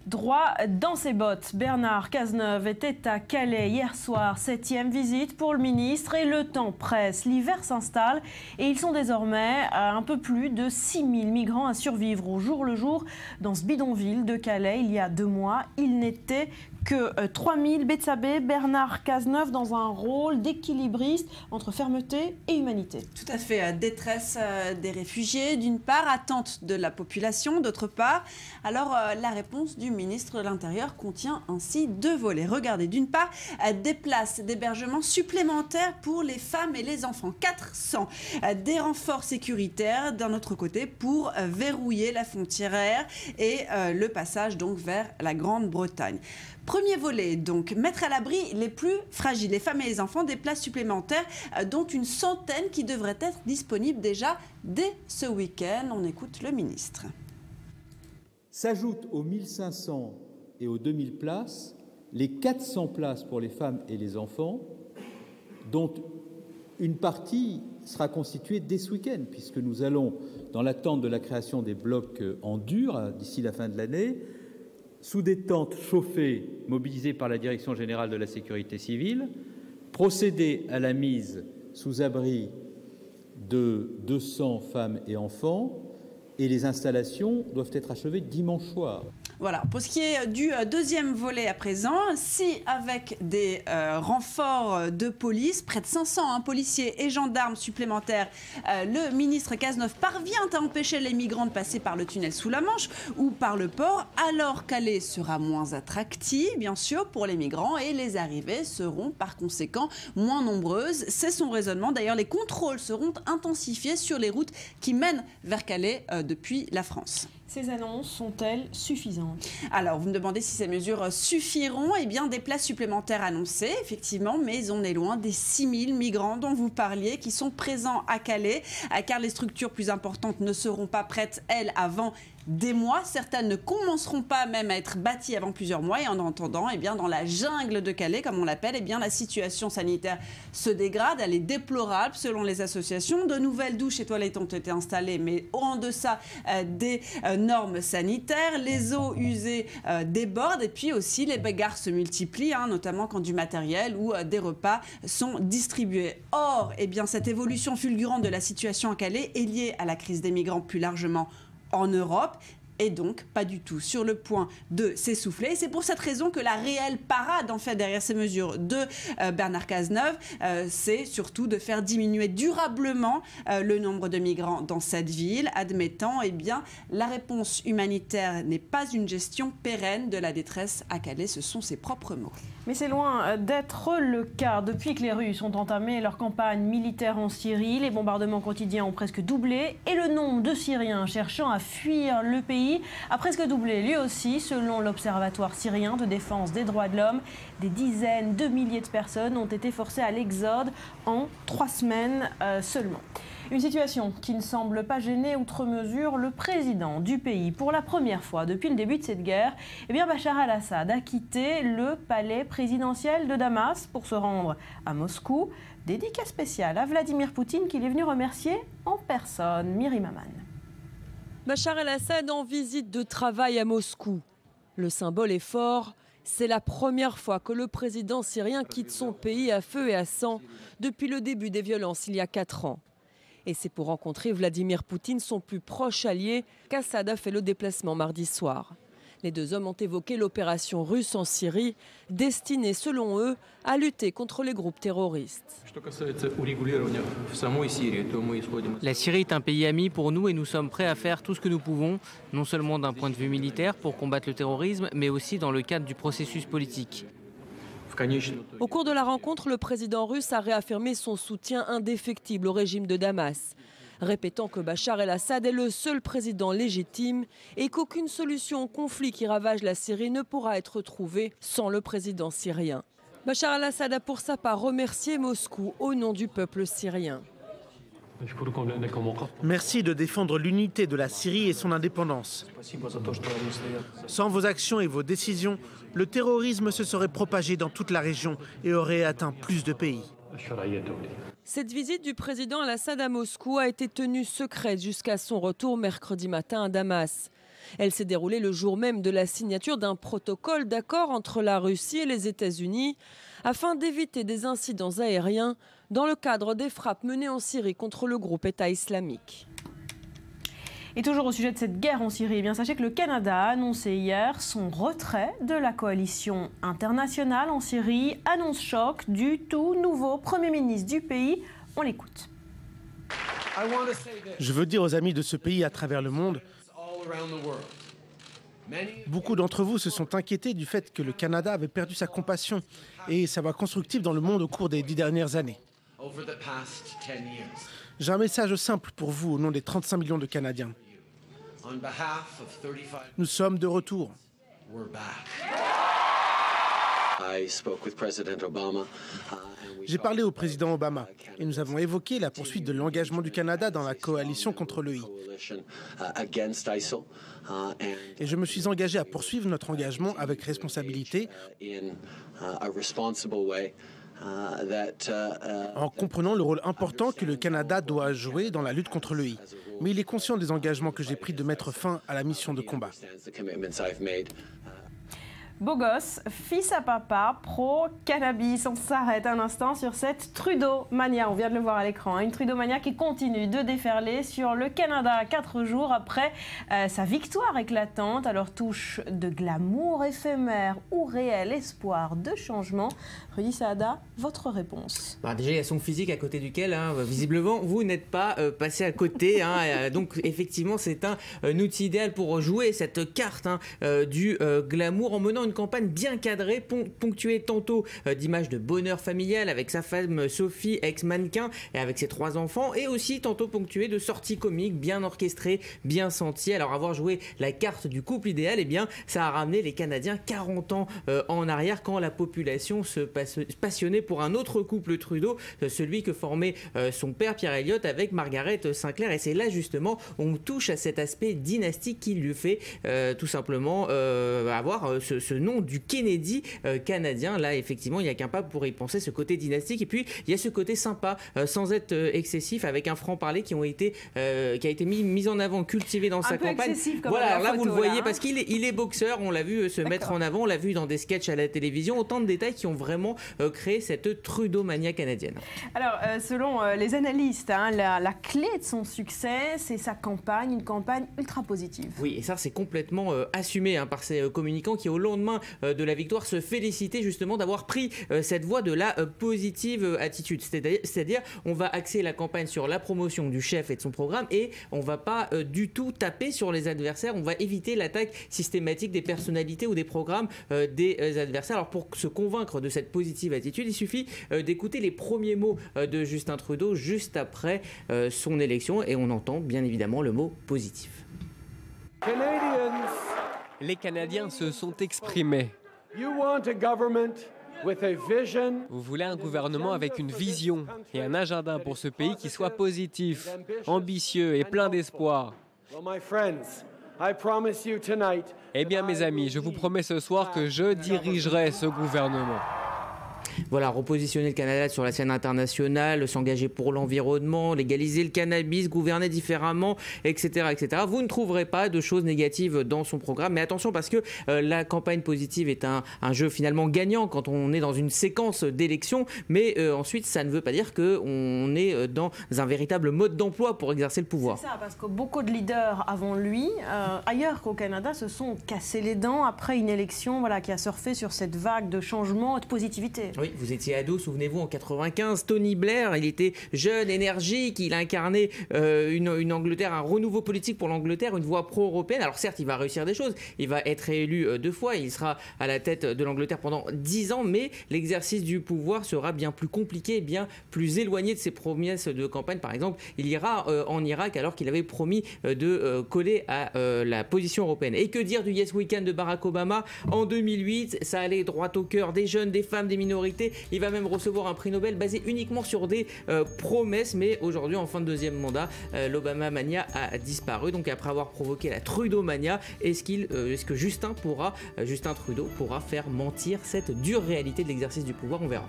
Droit dans ses bottes, Bernard Cazeneuve était à Calais hier soir, 7e visite pour le ministre et le temps presse. L'hiver s'installe et ils sont désormais à un peu plus de 6000 migrants à survivre au jour le jour dans ce bidonville de Calais. Il y a 2 mois, il n'était que 3000 Betsabé, Bernard Cazeneuve dans un rôle d'équilibriste entre fermeté et humanité. Tout à fait, détresse des réfugiés d'une part, attente de la population d'autre part. Alors la réponse du ministre de l'Intérieur contient ainsi deux volets. Regardez, d'une part, des places d'hébergement supplémentaires pour les femmes et les enfants, 400. Des renforts sécuritaires d'un autre côté pour verrouiller la frontière et le passage donc vers la Grande-Bretagne. Premier volet, donc, mettre à l'abri les plus fragiles, les femmes et les enfants, des places supplémentaires, dont une centaine qui devraient être disponibles déjà dès ce week-end. On écoute le ministre. S'ajoutent aux 1500 et aux 2000 places, les 400 places pour les femmes et les enfants, dont une partie sera constituée dès ce week-end, puisque nous allons, dans l'attente de la création des blocs en dur d'ici la fin de l'année, sous des tentes chauffées mobilisées par la Direction générale de la sécurité civile, procéder à la mise sous abri de 200 femmes et enfants, et les installations doivent être achevées dimanche soir. Voilà, pour ce qui est du deuxième volet à présent, si avec des renforts de police, près de 500 policiers et gendarmes supplémentaires, le ministre Cazeneuve parvient à empêcher les migrants de passer par le tunnel sous la Manche ou par le port, alors Calais sera moins attractif, bien sûr, pour les migrants et les arrivées seront par conséquent moins nombreuses. C'est son raisonnement. D'ailleurs, les contrôles seront intensifiés sur les routes qui mènent vers Calais depuis la France. Ces annonces sont-elles suffisantes? Alors, vous me demandez si ces mesures suffiront. Eh bien, des places supplémentaires annoncées, effectivement, mais on est loin des 6000 migrants dont vous parliez qui sont présents à Calais, car les structures plus importantes ne seront pas prêtes, elles, avant des mois. Certaines ne commenceront pas même à être bâties avant plusieurs mois. Et en attendant, eh bien, dans la jungle de Calais, comme on l'appelle, eh bien, la situation sanitaire se dégrade. Elle est déplorable selon les associations. De nouvelles douches et toilettes ont été installées, mais en deçà des normes sanitaires. Les eaux usées débordent et puis aussi les bagarres se multiplient, notamment quand du matériel ou des repas sont distribués. Or, eh bien, cette évolution fulgurante de la situation à Calais est liée à la crise des migrants plus largement en Europe et donc pas du tout sur le point de s'essouffler. Et c'est pour cette raison que la réelle parade en fait derrière ces mesures de Bernard Cazeneuve, c'est surtout de faire diminuer durablement le nombre de migrants dans cette ville, admettant eh bien la réponse humanitaire n'est pas une gestion pérenne de la détresse à Calais. Ce sont ses propres mots. Mais c'est loin d'être le cas. Depuis que les Russes ont entamé leur campagne militaire en Syrie, les bombardements quotidiens ont presque doublé et le nombre de Syriens cherchant à fuir le pays a presque doublé lui aussi. Selon l'Observatoire syrien de défense des droits de l'homme, des dizaines de milliers de personnes ont été forcées à l'exode en 3 semaines seulement. Une situation qui ne semble pas gêner outre mesure le président du pays. Pour la première fois depuis le début de cette guerre, eh bien Bachar al-Assad a quitté le palais présidentiel de Damas pour se rendre à Moscou. Dédicace spéciale à Vladimir Poutine qu'il est venu remercier en personne. Myriam Aman. Bachar el-Assad en visite de travail à Moscou. Le symbole est fort. C'est la première fois que le président syrien quitte son pays à feu et à sang depuis le début des violences il y a 4 ans. Et c'est pour rencontrer Vladimir Poutine, son plus proche allié, qu'Assad a fait le déplacement mardi soir. Les deux hommes ont évoqué l'opération russe en Syrie, destinée, selon eux, à lutter contre les groupes terroristes. La Syrie est un pays ami pour nous et nous sommes prêts à faire tout ce que nous pouvons, non seulement d'un point de vue militaire pour combattre le terrorisme, mais aussi dans le cadre du processus politique. Au cours de la rencontre, le président russe a réaffirmé son soutien indéfectible au régime de Damas, répétant que Bachar el-Assad est le seul président légitime et qu'aucune solution au conflit qui ravage la Syrie ne pourra être trouvée sans le président syrien. Bachar el-Assad a pour sa part remercié Moscou au nom du peuple syrien. Merci de défendre l'unité de la Syrie et son indépendance. Sans vos actions et vos décisions, le terrorisme se serait propagé dans toute la région et aurait atteint plus de pays. Cette visite du président al-Assad à Moscou a été tenue secrète jusqu'à son retour mercredi matin à Damas. Elle s'est déroulée le jour même de la signature d'un protocole d'accord entre la Russie et les États-Unis afin d'éviter des incidents aériens dans le cadre des frappes menées en Syrie contre le groupe État islamique. Et toujours au sujet de cette guerre en Syrie, eh bien, sachez que le Canada a annoncé hier son retrait de la coalition internationale en Syrie. Annonce choc du tout nouveau Premier ministre du pays. On l'écoute. Je veux dire aux amis de ce pays à travers le monde, beaucoup d'entre vous se sont inquiétés du fait que le Canada avait perdu sa compassion et sa voix constructive dans le monde au cours des 10 dernières années. J'ai un message simple pour vous au nom des 35 millions de Canadiens. Nous sommes de retour. J'ai parlé au président Obama et nous avons évoqué la poursuite de l'engagement du Canada dans la coalition contre l'EI. Et je me suis engagé à poursuivre notre engagement avec responsabilité en comprenant le rôle important que le Canada doit jouer dans la lutte contre l'EI. Mais il est conscient des engagements que j'ai pris de mettre fin à la mission de combat. Beau gosse, fils à papa, pro-cannabis. On s'arrête un instant sur cette Trudeau-mania. On vient de le voir à l'écran. Une Trudeau-mania qui continue de déferler sur le Canada 4 jours après sa victoire éclatante. Alors touche de glamour éphémère ou réel espoir de changement. Rudy Saada, votre réponse? Déjà, il y a son physique à côté duquel, visiblement, vous n'êtes pas passé à côté. Donc, effectivement, c'est un outil idéal pour jouer cette carte du glamour en menant une campagne bien cadrée, ponctuée tantôt d'images de bonheur familial avec sa femme Sophie, ex-mannequin, et avec ses 3 enfants, et aussi tantôt ponctuée de sorties comiques bien orchestrées, bien senties. Alors, avoir joué la carte du couple idéal, eh bien, ça a ramené les Canadiens 40 ans en arrière, quand la population se passionnait pour un autre couple Trudeau, celui que formait son père Pierre Elliott avec Margaret Sinclair. Et c'est là justement on touche à cet aspect dynastique qui lui fait tout simplement avoir ce nom du Kennedy canadien. Là effectivement il n'y a qu'un pape pour y penser, ce côté dynastique. Et puis il y a ce côté sympa sans être excessif, avec un franc-parler qui a été mis en avant, cultivé dans sa campagne. Voilà, alors là vous le voyez parce qu'il est boxeur, on l'a vu se mettre en avant, on l'a vu dans des sketchs à la télévision, autant de détails qui ont vraiment créé cette Trudeau-mania canadienne. Alors selon les analystes, la clé de son succès, c'est sa campagne, une campagne ultra positive. Oui, et ça c'est complètement assumé par ces communicants qui au lendemain de la victoire se félicitaient justement d'avoir pris cette voie de la positive attitude. C'est-à-dire on va axer la campagne sur la promotion du chef et de son programme, et on va pas du tout taper sur les adversaires, on va éviter l'attaque systématique des personnalités ou des programmes des adversaires. Alors pour se convaincre de cette positive attitude, il suffit d'écouter les premiers mots de Justin Trudeau juste après son élection, et on entend bien évidemment le mot positif. Les Canadiens se sont exprimés. Vous voulez un gouvernement avec une vision et un agenda pour ce pays qui soit positif, ambitieux et plein d'espoir. Eh bien mes amis, je vous promets ce soir que je dirigerai ce gouvernement. Voilà, repositionner le Canada sur la scène internationale, s'engager pour l'environnement, légaliser le cannabis, gouverner différemment, etc., etc. Vous ne trouverez pas de choses négatives dans son programme. Mais attention, parce que la campagne positive est un jeu finalement gagnant quand on est dans une séquence d'élections. Mais ensuite, ça ne veut pas dire qu'on est dans un véritable mode d'emploi pour exercer le pouvoir. C'est ça, parce que beaucoup de leaders avant lui, ailleurs qu'au Canada, se sont cassés les dents après une élection qui a surfé sur cette vague de changement et de positivité. Oui, vous étiez ado, souvenez-vous, en 95, Tony Blair, il était jeune, énergique, il a incarné une Angleterre, un renouveau politique pour l'Angleterre, une voie pro-européenne. Alors certes, il va réussir des choses, il va être réélu 2 fois, il sera à la tête de l'Angleterre pendant 10 ans, mais l'exercice du pouvoir sera bien plus compliqué, bien plus éloigné de ses promesses de campagne. Par exemple, il ira en Irak alors qu'il avait promis de coller à la position européenne. Et que dire du Yes Weekend de Barack Obama en 2008, ça allait droit au cœur des jeunes, des femmes, des minorités. Il va même recevoir un prix Nobel basé uniquement sur des promesses. Mais aujourd'hui, en fin de 2e mandat, l'Obama Mania a disparu. Donc après avoir provoqué la Trudeau Mania, est-ce que Justin Trudeau pourra faire mentir cette dure réalité de l'exercice du pouvoir? On verra.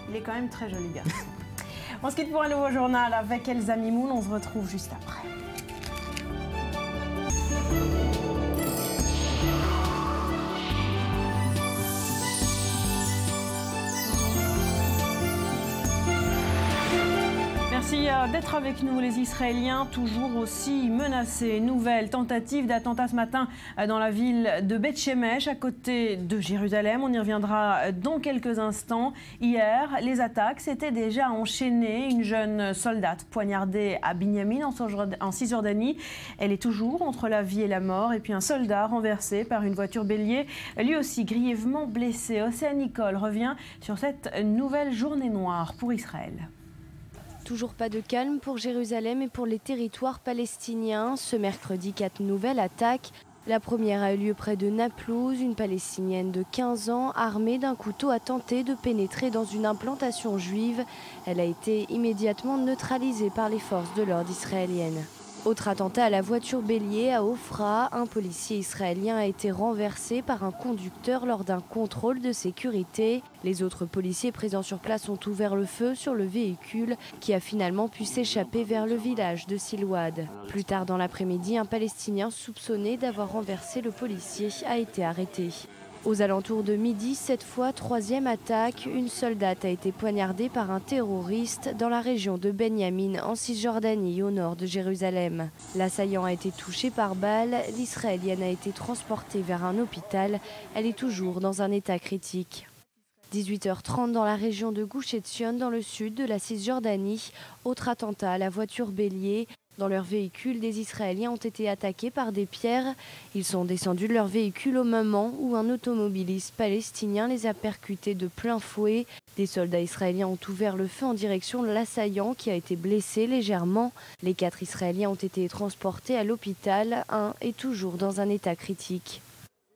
Il est quand même très joli garçon. On se quitte pour un nouveau journal avec Elsa Mimoun. On se retrouve juste après. Merci d'être avec nous. Les Israéliens toujours aussi menacés. Nouvelle tentative d'attentat ce matin dans la ville de Beth Shemesh, à côté de Jérusalem. On y reviendra dans quelques instants. Hier, les attaques s'étaient déjà enchaînées. Une jeune soldate poignardée à Binyamin en Cisjordanie. Elle est toujours entre la vie et la mort. Et puis un soldat renversé par une voiture bélier, lui aussi grièvement blessé. Océane Nicole revient sur cette nouvelle journée noire pour Israël. Toujours pas de calme pour Jérusalem et pour les territoires palestiniens. Ce mercredi, 4 nouvelles attaques. La première a eu lieu près de Naplouse. Une Palestinienne de 15 ans, armée d'un couteau, a tenté de pénétrer dans une implantation juive. Elle a été immédiatement neutralisée par les forces de l'ordre israéliennes. Autre attentat à la voiture bélier à Ofra. Un policier israélien a été renversé par un conducteur lors d'un contrôle de sécurité. Les autres policiers présents sur place ont ouvert le feu sur le véhicule qui a finalement pu s'échapper vers le village de Silouad. Plus tard dans l'après-midi, un Palestinien soupçonné d'avoir renversé le policier a été arrêté. Aux alentours de midi, cette fois, troisième attaque. Une soldate a été poignardée par un terroriste dans la région de Benyamin, en Cisjordanie, au nord de Jérusalem. L'assaillant a été touché par balle. L'Israélienne a été transportée vers un hôpital. Elle est toujours dans un état critique. 18h30 dans la région de Gush Etzion, dans le sud de la Cisjordanie. Autre attentat à la voiture bélier. Dans leur véhicule, des Israéliens ont été attaqués par des pierres. Ils sont descendus de leur véhicule au moment où un automobiliste palestinien les a percutés de plein fouet. Des soldats israéliens ont ouvert le feu en direction de l'assaillant qui a été blessé légèrement. Les 4 Israéliens ont été transportés à l'hôpital. Un est toujours dans un état critique.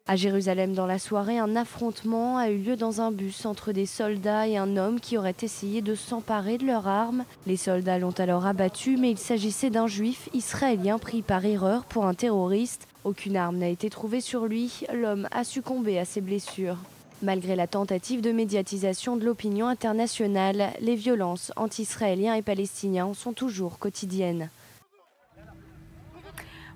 À Jérusalem, dans la soirée, un affrontement a eu lieu dans un bus entre des soldats et un homme qui aurait essayé de s'emparer de leurs armes. Les soldats l'ont alors abattu, mais il s'agissait d'un juif israélien pris par erreur pour un terroriste. Aucune arme n'a été trouvée sur lui. L'homme a succombé à ses blessures. Malgré la tentative de médiatisation de l'opinion internationale, les violences anti-israéliens et palestiniens sont toujours quotidiennes.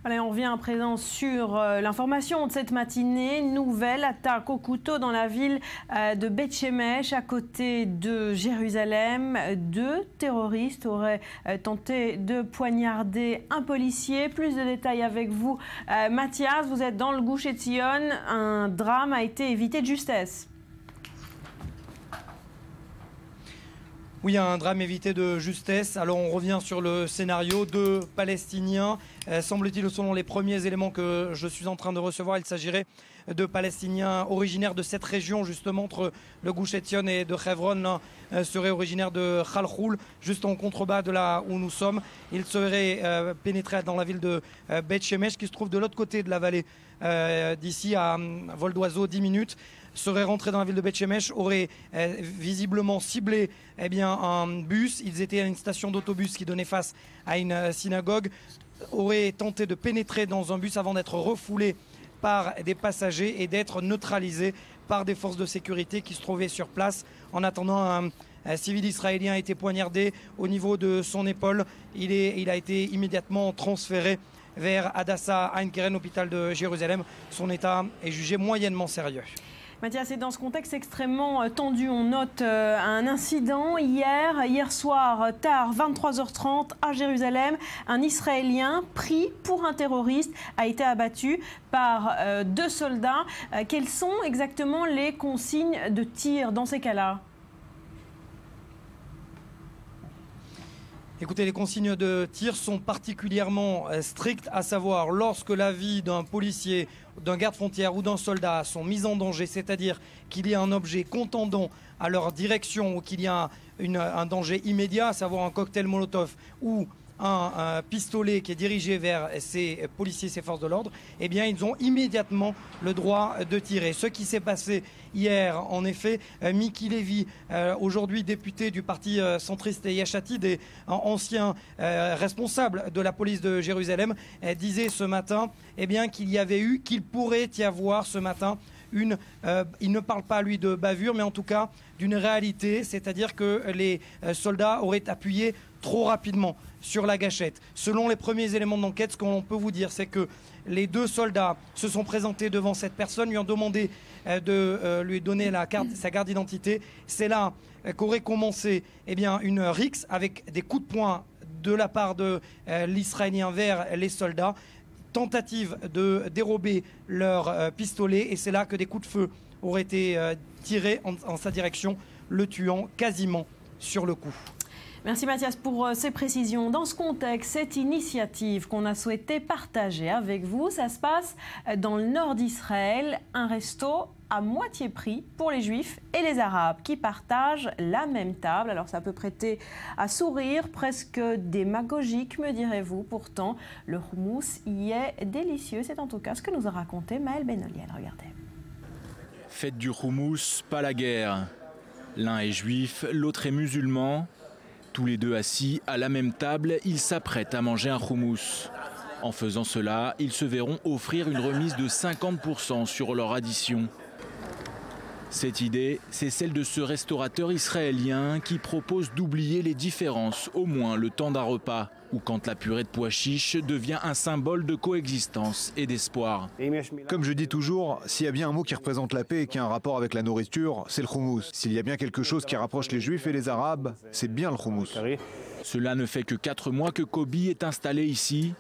Voilà, on revient à présent sur l'information de cette matinée. Nouvelle attaque au couteau dans la ville de Beth Shemesh, à côté de Jérusalem. 2 terroristes auraient tenté de poignarder un policier. Plus de détails avec vous, Mathias. Vous êtes dans le Gush Etzion. Un drame a été évité de justesse. Oui, un drame évité de justesse. Alors on revient sur le scénario. 2 Palestiniens, semble-t-il, selon les premiers éléments que je suis en train de recevoir, il s'agirait de Palestiniens originaires de cette région, justement entre le Gush Etzion et de Hebron. L'un serait originaire de Khalchoul, juste en contrebas de là où nous sommes. Il serait pénétré dans la ville de Beth Shemesh, qui se trouve de l'autre côté de la vallée, d'ici à vol d'oiseau 10 minutes. Serait rentré dans la ville de Beth Shemesh, aurait visiblement ciblé un bus. Ils étaient à une station d'autobus qui donnait face à une synagogue. Aurait tenté de pénétrer dans un bus avant d'être refoulé par des passagers et d'être neutralisé par des forces de sécurité qui se trouvaient sur place. En attendant, un civil israélien a été poignardé au niveau de son épaule. Il a été immédiatement transféré vers Hadassah Ein Keren, hôpital de Jérusalem. Son état est jugé moyennement sérieux. Mathias, c'est dans ce contexte extrêmement tendu. On note un incident hier soir, tard, 23h30, à Jérusalem. Un Israélien pris pour un terroriste a été abattu par 2 soldats. Quelles sont exactement les consignes de tir dans ces cas-là ? Écoutez, les consignes de tir sont particulièrement strictes, à savoir lorsque la vie d'un policier, d'un garde-frontière ou d'un soldat sont mises en danger, c'est-à-dire qu'il y a un objet contendant à leur direction ou qu'il y a un danger immédiat, à savoir un cocktail Molotov ou un pistolet qui est dirigé vers ces policiers, ces forces de l'ordre, eh bien ils ont immédiatement le droit de tirer. Ce qui s'est passé hier, en effet, Miki Lévy, aujourd'hui député du parti centriste Yesh Atid et ancien responsable de la police de Jérusalem, disait ce matin qu'il pourrait y avoir ce matin il ne parle pas lui de bavure, mais en tout cas d'une réalité, c'est-à-dire que les soldats auraient appuyé trop rapidement sur la gâchette. Selon les premiers éléments d'enquête, ce qu'on peut vous dire, c'est que les 2 soldats se sont présentés devant cette personne, lui ont demandé de lui donner sa carte d'identité. C'est là qu'aurait commencé une rixe avec des coups de poing de la part de l'Israélien vers les soldats. Tentative de dérober leur pistolet et c'est là que des coups de feu auraient été tirés en sa direction, le tuant quasiment sur le coup. Merci Mathias pour ces précisions. Dans ce contexte, cette initiative qu'on a souhaité partager avec vous, ça se passe dans le nord d'Israël, un resto à moitié prix pour les Juifs et les Arabes qui partagent la même table. Alors ça peut prêter à sourire, presque démagogique me direz-vous. Pourtant, le houmous y est délicieux. C'est en tout cas ce que nous a raconté Maël Benoliel. Regardez. Faites du houmous, pas la guerre. L'un est juif, l'autre est musulman. Tous les deux assis à la même table, ils s'apprêtent à manger un houmous. En faisant cela, ils se verront offrir une remise de 50% sur leur addition. Cette idée, c'est celle de ce restaurateur israélien qui propose d'oublier les différences, au moins le temps d'un repas, ou quand la purée de pois chiches devient un symbole de coexistence et d'espoir. Comme je dis toujours, s'il y a bien un mot qui représente la paix et qui a un rapport avec la nourriture, c'est le houmous. S'il y a bien quelque chose qui rapproche les Juifs et les Arabes, c'est bien le houmous. Cela ne fait que 4 mois que Kobe est installé ici.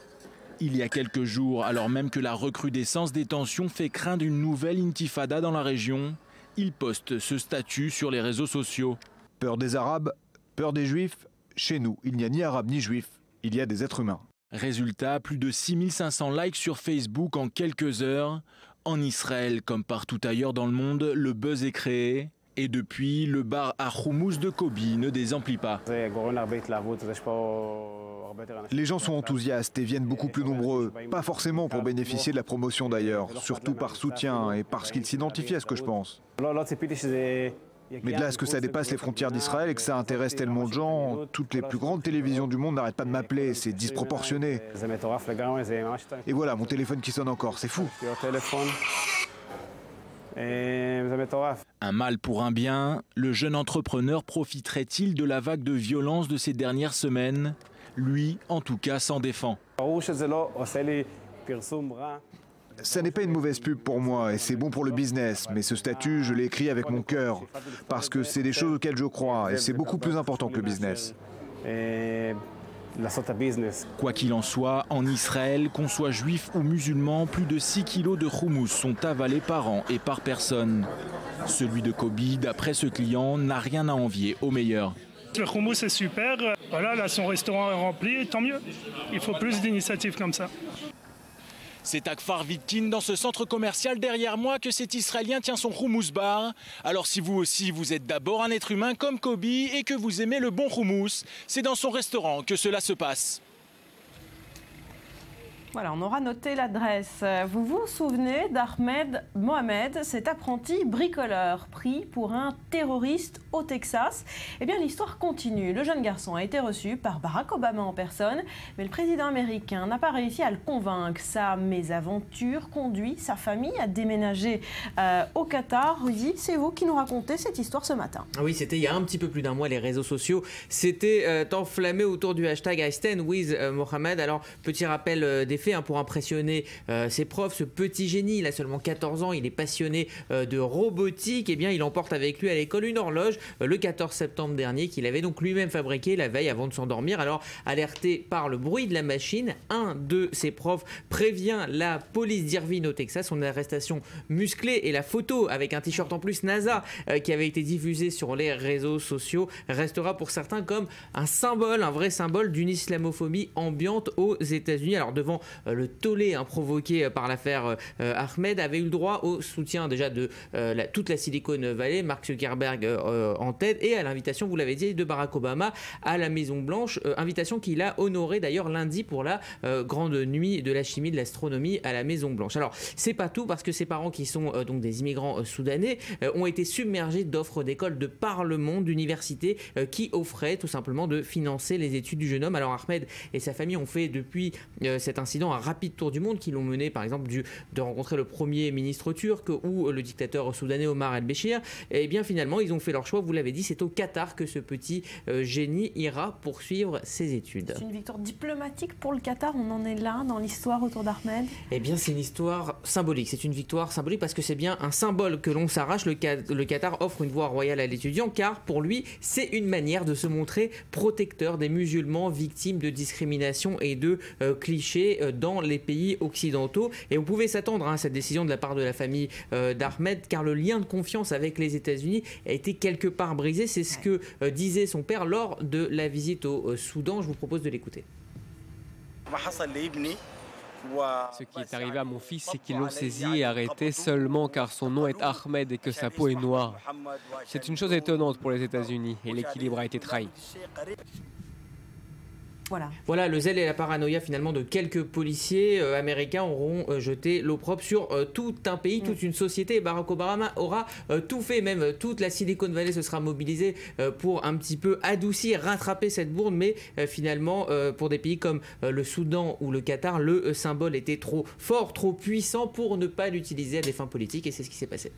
Il y a quelques jours, alors même que la recrudescence des tensions fait craindre une nouvelle intifada dans la région, il poste ce statut sur les réseaux sociaux. Peur des Arabes, peur des Juifs, chez nous, il n'y a ni Arabes ni Juifs, il y a des êtres humains. Résultat, plus de 6500 likes sur Facebook en quelques heures. En Israël, comme partout ailleurs dans le monde, le buzz est créé. Et depuis, le bar à houmous de Kobe ne désemplit pas. Les gens sont enthousiastes et viennent beaucoup plus nombreux. Pas forcément pour bénéficier de la promotion d'ailleurs, surtout par soutien et parce qu'ils s'identifient à ce que je pense. Mais de là à ce que ça dépasse les frontières d'Israël et que ça intéresse tellement de gens, toutes les plus grandes télévisions du monde n'arrêtent pas de m'appeler, c'est disproportionné. Et voilà, mon téléphone qui sonne encore, c'est fou. Un mal pour un bien, le jeune entrepreneur profiterait-il de la vague de violence de ces dernières semaines? Lui, en tout cas, s'en défend. Ça n'est pas une mauvaise pub pour moi et c'est bon pour le business, mais ce statut, je l'ai écrit avec mon cœur, parce que c'est des choses auxquelles je crois et c'est beaucoup plus important que le business. Quoi qu'il en soit, en Israël, qu'on soit juif ou musulman, plus de 6 kilos de houmous sont avalés par an et par personne. Celui de Kobe, d'après ce client, n'a rien à envier au meilleur. Le houmous est super, voilà, là son restaurant est rempli, tant mieux. Il faut plus d'initiatives comme ça. C'est à Kfar Vitkin, dans ce centre commercial derrière moi, que cet Israélien tient son houmous bar. Alors si vous aussi, vous êtes d'abord un être humain comme Kobe et que vous aimez le bon houmous, c'est dans son restaurant que cela se passe. Voilà, on aura noté l'adresse. Vous vous souvenez d'Ahmed Mohamed, cet apprenti bricoleur pris pour un terroriste au Texas? Eh bien, l'histoire continue. Le jeune garçon a été reçu par Barack Obama en personne, mais le président américain n'a pas réussi à le convaincre. Sa mésaventure conduit sa famille à déménager au Qatar. Rudy, c'est vous qui nous racontez cette histoire ce matin. Oui, c'était il y a un petit peu plus d'un mois, les réseaux sociaux s'étaient enflammés autour du hashtag I stand with Mohamed. Alors, petit rappel des faits, pour impressionner ses profs, ce petit génie, il a seulement 14 ans, il est passionné de robotique, et bien il emporte avec lui à l'école une horloge le 14 septembre dernier qu'il avait donc lui-même fabriqué la veille avant de s'endormir. Alors alerté par le bruit de la machine, un de ses profs prévient la police d'Irvine au Texas. Son arrestation musclée et la photo avec un t-shirt en plus NASA qui avait été diffusée sur les réseaux sociaux restera pour certains comme un symbole, un vrai symbole d'une islamophobie ambiante aux États-Unis. Alors devant le tollé provoqué par l'affaire Ahmed, avait eu le droit au soutien déjà de toute la Silicon Valley, Mark Zuckerberg en tête, et à l'invitation, vous l'avez dit, de Barack Obama à la Maison Blanche, invitation qu'il a honorée d'ailleurs lundi pour la grande nuit de la chimie, de l'astronomie à la Maison Blanche. Alors c'est pas tout, parce que ses parents, qui sont donc des immigrants soudanais, ont été submergés d'offres d'écoles de par le monde, d'universités qui offraient tout simplement de financer les études du jeune homme. Alors Ahmed et sa famille ont fait depuis cet incident incidents, un rapide tour du monde qui l'ont mené par exemple de rencontrer le premier ministre turc ou le dictateur soudanais Omar el-Béchir. Et bien finalement ils ont fait leur choix, vous l'avez dit, c'est au Qatar que ce petit génie ira poursuivre ses études. C'est une victoire diplomatique pour le Qatar, on en est là dans l'histoire autour d'Ahmed? Eh bien c'est une histoire symbolique, c'est une victoire symbolique parce que c'est bien un symbole que l'on s'arrache. Le Qatar offre une voie royale à l'étudiant car pour lui c'est une manière de se montrer protecteur des musulmans victimes de discrimination et de clichés dans les pays occidentaux. Et on pouvait s'attendre à cette décision de la part de la famille d'Ahmed car le lien de confiance avec les États-Unis a été quelque part brisé. C'est ce que disait son père lors de la visite au Soudan. Je vous propose de l'écouter. Ce qui est arrivé à mon fils, c'est qu'ils l'ont saisi et arrêté seulement car son nom est Ahmed et que sa peau est noire. C'est une chose étonnante pour les États-Unis et l'équilibre a été trahi. Voilà, le zèle et la paranoïa finalement de quelques policiers américains auront jeté l'opprobre sur tout un pays, toute une société. Et Barack Obama aura tout fait, même toute la Silicon Valley se sera mobilisée pour un petit peu adoucir, rattraper cette bourde. Mais finalement, pour des pays comme le Soudan ou le Qatar, le symbole était trop fort, trop puissant pour ne pas l'utiliser à des fins politiques. Et c'est ce qui s'est passé.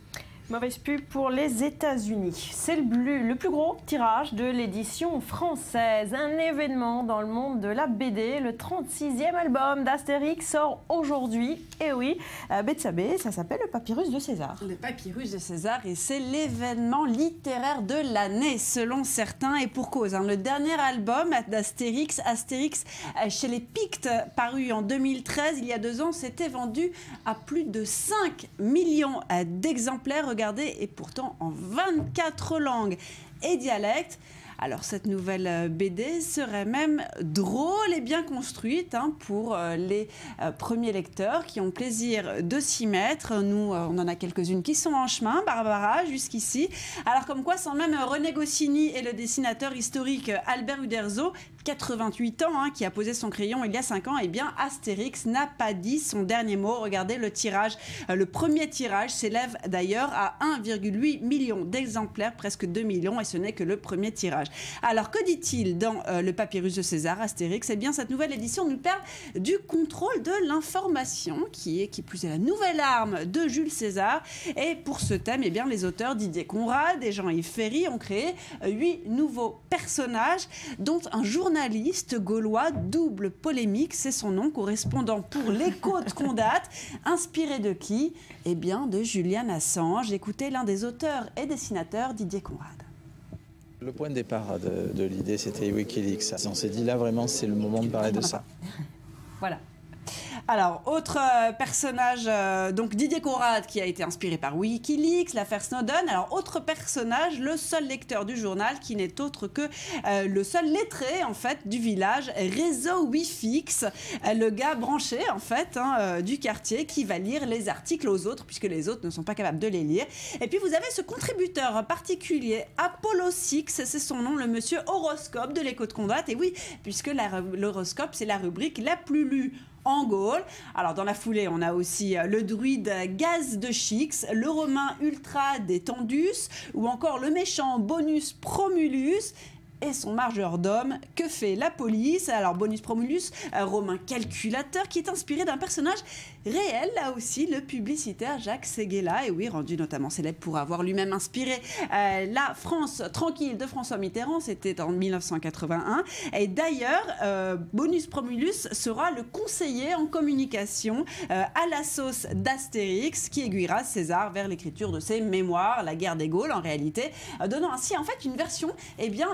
Mauvaise pub pour les États-Unis. C'est le plus gros tirage de l'édition française. Un événement dans le monde de la BD. Le 36e album d'Astérix sort aujourd'hui. Et oui, Betsabé, ça s'appelle le Papyrus de César. Le Papyrus de César, et c'est l'événement littéraire de l'année, selon certains, et pour cause. Le dernier album d'Astérix, Astérix chez les Pictes, paru en 2013, il y a 2 ans, s'était vendu à plus de 5 millions d'exemplaires. Regardez, et pourtant en 24 langues et dialectes. Alors cette nouvelle BD serait même drôle et bien construite pour les premiers lecteurs qui ont plaisir de s'y mettre. Nous, on en a quelques-unes qui sont en chemin, Barbara, jusqu'ici. Alors comme quoi, sans même René Goscinny et le dessinateur historique Albert Uderzo, 88 ans, qui a posé son crayon il y a 5 ans, eh bien Astérix n'a pas dit son dernier mot. Regardez le tirage. Le premier tirage s'élève d'ailleurs à 1,8 million d'exemplaires, presque 2 millions, et ce n'est que le premier tirage. Alors que dit-il dans le Papyrus de César, Astérix? Eh bien cette nouvelle édition nous parle du contrôle de l'information, qui plus est la nouvelle arme de Jules César. Et pour ce thème, eh bien les auteurs Didier Conrad et Jean-Yves Ferry ont créé 8 nouveaux personnages, dont un journaliste gaulois, double polémique, c'est son nom, correspondant pour l'Écho de Condat, inspiré de qui? Eh bien de Julian Assange. Écoutez l'un des auteurs et dessinateurs, Didier Conrad. Le point de départ de l'idée, c'était Wikileaks. On s'est dit là, vraiment, c'est le moment de parler de ça. Voilà. Alors, autre personnage, donc Didier Conrad, qui a été inspiré par Wikileaks, l'affaire Snowden. Alors, autre personnage, le seul lecteur du journal, qui n'est autre que le seul lettré, en fait, du village, Réseau Wifix, le gars branché, en fait, du quartier, qui va lire les articles aux autres, puisque les autres ne sont pas capables de les lire. Et puis, vous avez ce contributeur particulier, Apollo 6, c'est son nom, le monsieur horoscope de l'Écho de Condat. Et oui, puisque l'horoscope, c'est la rubrique la plus lue en Gaule. Alors dans la foulée, on a aussi le druide Gaz de Chix, le romain Ultra des Tendus, ou encore le méchant Bonus Promulus et son majordome. Que fait la police? Alors Bonus Promulus, romain calculateur, qui est inspiré d'un personnage réel, là aussi, le publicitaire Jacques Séguéla, et oui, rendu notamment célèbre pour avoir lui-même inspiré la France tranquille de François Mitterrand, c'était en 1981. Et d'ailleurs, Bonus Promulus sera le conseiller en communication à la sauce d'Astérix, qui aiguillera César vers l'écriture de ses mémoires, la guerre des Gaules en réalité, donnant ainsi en fait une version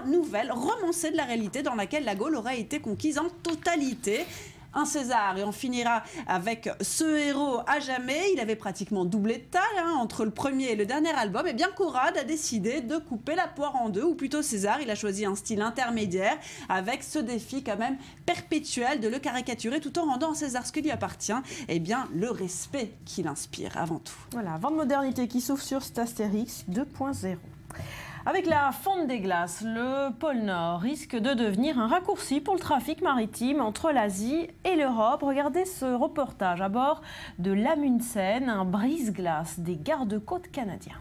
nouvelle, romancée de la réalité dans laquelle la Gaule aurait été conquise en totalité. Un César, et on finira avec ce héros à jamais. Il avait pratiquement doublé de taille entre le premier et le dernier album. Et bien Conrad a décidé de couper la poire en deux, ou plutôt César, il a choisi un style intermédiaire avec ce défi quand même perpétuel de le caricaturer tout en rendant à César ce qui lui appartient, et bien le respect qu'il inspire avant tout. Voilà, vent de modernité qui s'ouvre sur cet Astérix 2.0. Avec la fonte des glaces, le pôle Nord risque de devenir un raccourci pour le trafic maritime entre l'Asie et l'Europe. Regardez ce reportage à bord de l'Amundsen, un brise-glace des gardes-côtes canadiens.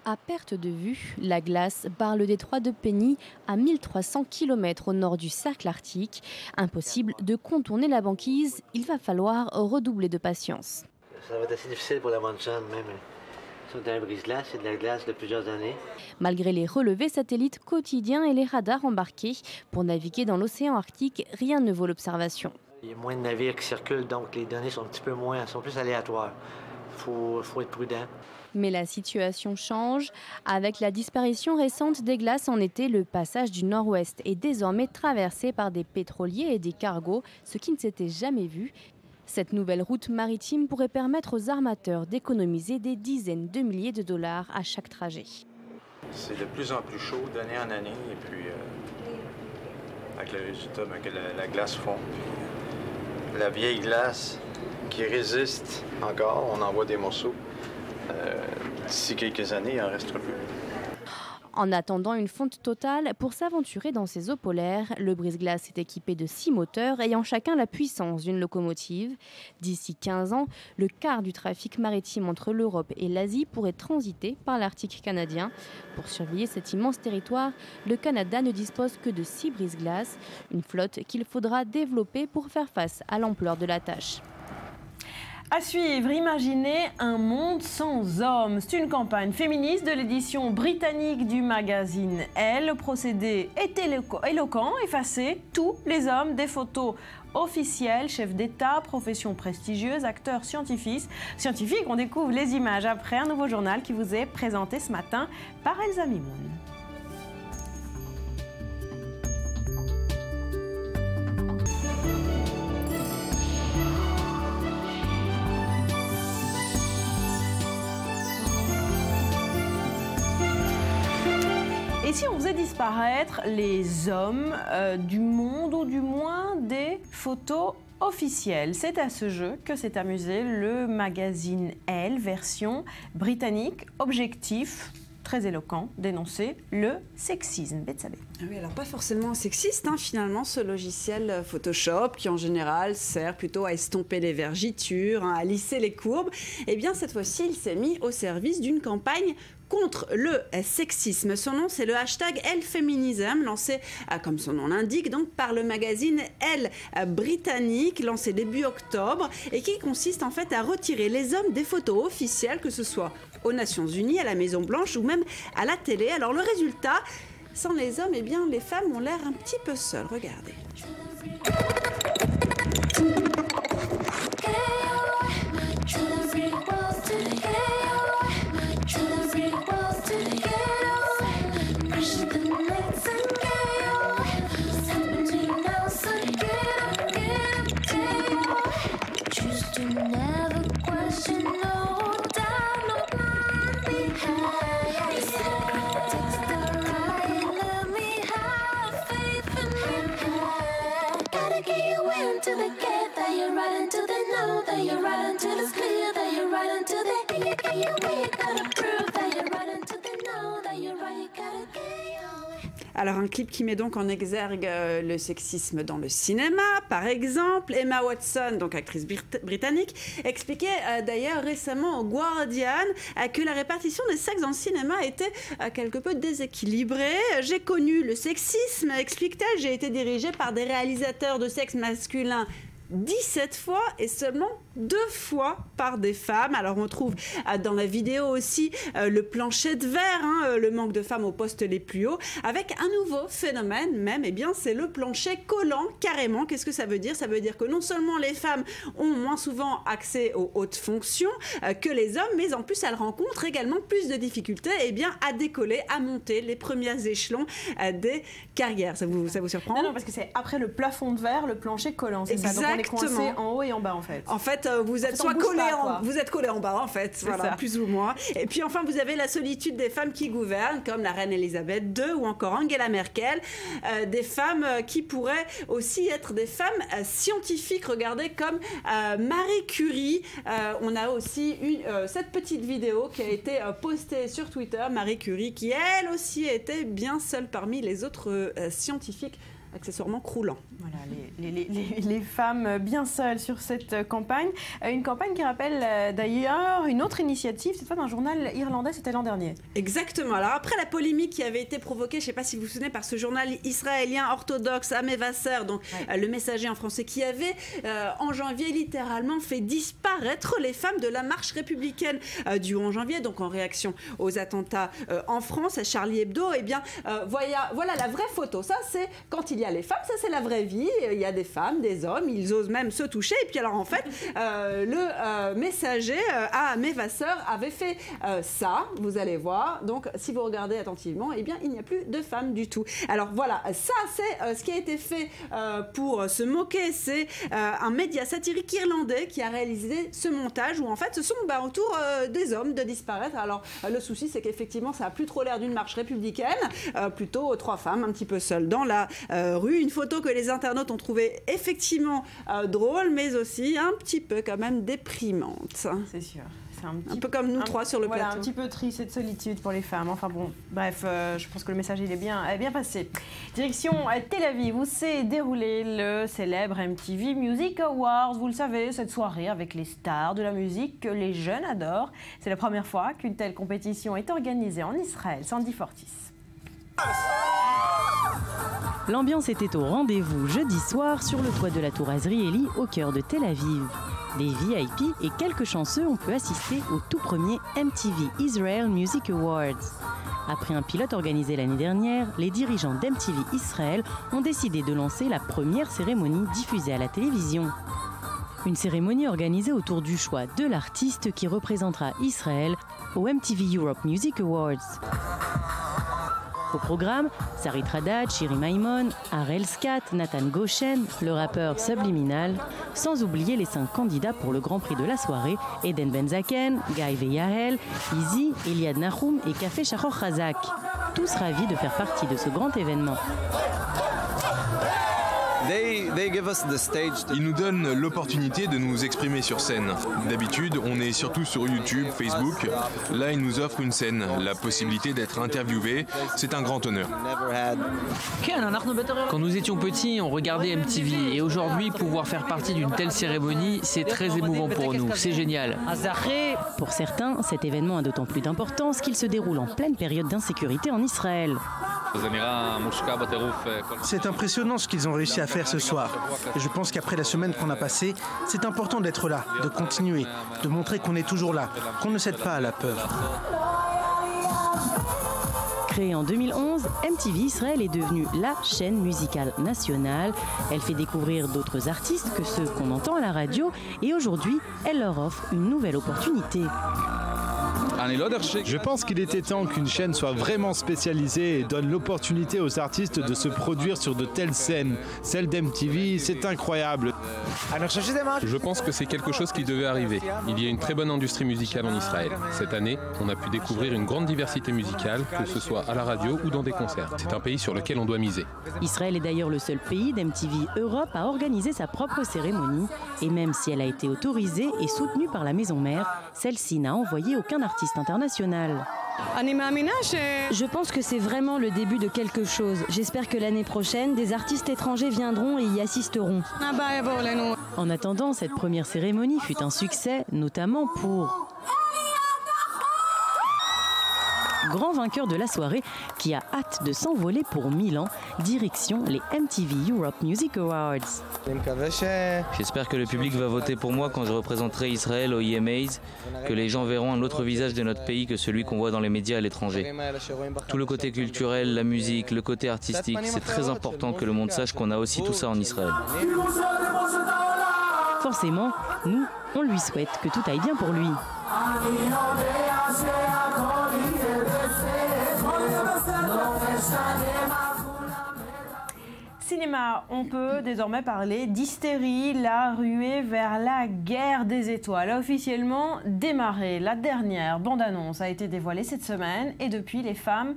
À perte de vue, la glace barre le détroit de Penny à 1300 km au nord du cercle arctique. Impossible de contourner la banquise, il va falloir redoubler de patience. Ça va être assez difficile pour la Munson, même. C'est un brise-glace, c'est de la glace de plusieurs années. Malgré les relevés satellites quotidiens et les radars embarqués, pour naviguer dans l'océan Arctique, rien ne vaut l'observation. Il y a moins de navires qui circulent, donc les données sont un petit peu moins, sont plus aléatoires. Faut être prudent. Mais la situation change. Avec la disparition récente des glaces en été, le passage du nord-ouest est désormais traversé par des pétroliers et des cargos, ce qui ne s'était jamais vu. Cette nouvelle route maritime pourrait permettre aux armateurs d'économiser des dizaines de milliers de dollars à chaque trajet. C'est de plus en plus chaud d'année en année et puis avec le résultat que la glace fond. Puis, la vieille glace qui résiste encore, on en voit des morceaux. D'ici quelques années, il en restera plus. En attendant une fonte totale, pour s'aventurer dans ces eaux polaires, le brise-glace est équipé de 6 moteurs ayant chacun la puissance d'une locomotive. D'ici 15 ans, le quart du trafic maritime entre l'Europe et l'Asie pourrait transiter par l'Arctique canadien. Pour surveiller cet immense territoire, le Canada ne dispose que de 6 brise-glaces, une flotte qu'il faudra développer pour faire face à l'ampleur de la tâche. À suivre, imaginez un monde sans hommes. C'est une campagne féministe de l'édition britannique du magazine Elle. Le procédé est éloquent, effacer tous les hommes des photos officielles, chefs d'État, professions prestigieuses, acteurs scientifiques. On découvre les images après un nouveau journal qui vous est présenté ce matin par Elsa Mimoun. Et si on faisait disparaître les hommes du monde ou du moins des photos officielles? C'est à ce jeu que s'est amusé le magazine Elle, version britannique, objectif, très éloquent, dénoncer le sexisme. Betsabé. Oui, alors pas forcément sexiste, finalement, ce logiciel Photoshop qui en général sert plutôt à estomper les vergitures, à lisser les courbes. Eh bien cette fois-ci, il s'est mis au service d'une campagne contre le sexisme. Son nom, c'est le hashtag #ElleFeminism, lancé, comme son nom l'indique, donc par le magazine Elle britannique, lancé début octobre, et qui consiste en fait à retirer les hommes des photos officielles, que ce soit aux Nations Unies, à la Maison Blanche ou même à la télé. Alors le résultat, sans les hommes, eh bien les femmes ont l'air un petit peu seules. Regardez. Alors un clip qui met donc en exergue le sexisme dans le cinéma. Par exemple, Emma Watson, donc actrice britannique, expliquait d'ailleurs récemment au Guardian que la répartition des sexes dans le cinéma était quelque peu déséquilibrée. J'ai connu le sexisme, explique-t-elle, j'ai été dirigée par des réalisateurs de sexe masculin 17 fois et seulement 2 fois par des femmes. Alors on trouve dans la vidéo aussi le plancher de verre, le manque de femmes aux postes les plus hauts, avec un nouveau phénomène même, c'est le plancher collant carrément. Qu'est-ce que ça veut dire? Ça veut dire que non seulement les femmes ont moins souvent accès aux hautes fonctions que les hommes, mais en plus elles rencontrent également plus de difficultés à décoller, à monter les premiers échelons des carrières. Ça vous surprend? Non, parce que c'est après le plafond de verre, le plancher collant, c'est ça? Donc on est coincé en haut et en bas en fait. En fait, vous êtes soit collé en bas en fait, voilà, plus ou moins. Et puis enfin, vous avez la solitude des femmes qui gouvernent, comme la reine Elisabeth II ou encore Angela Merkel, des femmes qui pourraient aussi être des femmes scientifiques. Regardez comme Marie Curie. On a aussi cette petite vidéo qui a été postée sur Twitter. Marie Curie qui elle aussi était bien seule parmi les autres scientifiques accessoirement croulant. Voilà, les femmes bien seules sur cette campagne. Une campagne qui rappelle d'ailleurs une autre initiative, cette fois d'un journal irlandais, c'était l'an dernier. Exactement. Alors après la polémique qui avait été provoquée, je ne sais pas si vous vous souvenez, par ce journal israélien orthodoxe Amé Vasser, donc le Messager en français, qui avait en janvier littéralement fait disparaître les femmes de la marche républicaine du 11 janvier, donc en réaction aux attentats en France, à Charlie Hebdo. Eh bien, voilà la vraie photo. Ça, c'est quand il y a les femmes, ça c'est la vraie vie. Il y a des femmes, des hommes, ils osent même se toucher. Et puis alors en fait, le Messager à Amé Vasser avait fait ça, vous allez voir. Donc si vous regardez attentivement, eh bien il n'y a plus de femmes du tout. Alors voilà, ça c'est ce qui a été fait pour se moquer. C'est un média satirique irlandais qui a réalisé ce montage où en fait ce sont autour des hommes de disparaître. Alors le souci c'est qu'effectivement ça a plus trop l'air d'une marche républicaine, plutôt 3 femmes un petit peu seules dans la rue. Une photo que les internautes ont trouvée effectivement drôle, mais aussi un petit peu quand même déprimante. C'est sûr. Un peu comme nous trois sur le plateau. Un petit peu triste et de solitude pour les femmes. Enfin bon, bref, je pense que le message il est bien passé. Direction Tel Aviv où s'est déroulé le célèbre MTV Music Awards. Vous le savez, cette soirée avec les stars de la musique que les jeunes adorent. C'est la première fois qu'une telle compétition est organisée en Israël. Sandy Fortis. L'ambiance était au rendez-vous jeudi soir sur le toit de la tour Azrieli au cœur de Tel Aviv. Des VIP et quelques chanceux ont pu assister au tout premier MTV Israel Music Awards. Après un pilote organisé l'année dernière, les dirigeants d'MTV Israël ont décidé de lancer la première cérémonie diffusée à la télévision. Une cérémonie organisée autour du choix de l'artiste qui représentera Israël au MTV Europe Music Awards. Au programme, Sarit Hadad, Shiri Maimon, Harel Skat, Nathan Goshen, le rappeur Subliminal, sans oublier les 5 candidats pour le Grand Prix de la soirée, Eden Benzaken, Guy Veyahel, Izzy, Eliad Nahum et Café Shachor Chazak. Tous ravis de faire partie de ce grand événement. Ils nous donnent l'opportunité de nous exprimer sur scène. D'habitude, on est surtout sur YouTube, Facebook. Là, ils nous offrent une scène, la possibilité d'être interviewé. C'est un grand honneur. Quand nous étions petits, on regardait MTV. Et aujourd'hui, pouvoir faire partie d'une telle cérémonie, c'est très émouvant pour nous. C'est génial. Pour certains, cet événement a d'autant plus d'importance qu'il se déroule en pleine période d'insécurité en Israël. C'est impressionnant ce qu'ils ont réussi à faire ce soir. Et je pense qu'après la semaine qu'on a passée, c'est important d'être là, de continuer, de montrer qu'on est toujours là, qu'on ne cède pas à la peur. Créée en 2011, MTV Israël est devenue la chaîne musicale nationale. Elle fait découvrir d'autres artistes que ceux qu'on entend à la radio et aujourd'hui, elle leur offre une nouvelle opportunité. Je pense qu'il était temps qu'une chaîne soit vraiment spécialisée et donne l'opportunité aux artistes de se produire sur de telles scènes. Celle d'MTV, c'est incroyable. Je pense que c'est quelque chose qui devait arriver. Il y a une très bonne industrie musicale en Israël. Cette année, on a pu découvrir une grande diversité musicale, que ce soit à la radio ou dans des concerts. C'est un pays sur lequel on doit miser. Israël est d'ailleurs le seul pays d'MTV Europe à organiser sa propre cérémonie. Et même si elle a été autorisée et soutenue par la maison mère, celle-ci n'a envoyé aucun artiste international. Je pense que c'est vraiment le début de quelque chose. J'espère que l'année prochaine, des artistes étrangers viendront et y assisteront. En attendant, cette première cérémonie fut un succès, notamment pour... grand vainqueur de la soirée qui a hâte de s'envoler pour Milan, direction les MTV Europe Music Awards. J'espère que le public va voter pour moi quand je représenterai Israël aux EMAs, que les gens verront un autre visage de notre pays que celui qu'on voit dans les médias à l'étranger. Tout le côté culturel, la musique, le côté artistique, c'est très important que le monde sache qu'on a aussi tout ça en Israël. Forcément, nous, on lui souhaite que tout aille bien pour lui. Cinéma, on peut désormais parler d'Hystérie, la ruée vers la guerre des étoiles a officiellement démarré. La dernière bande-annonce a été dévoilée cette semaine et depuis les fans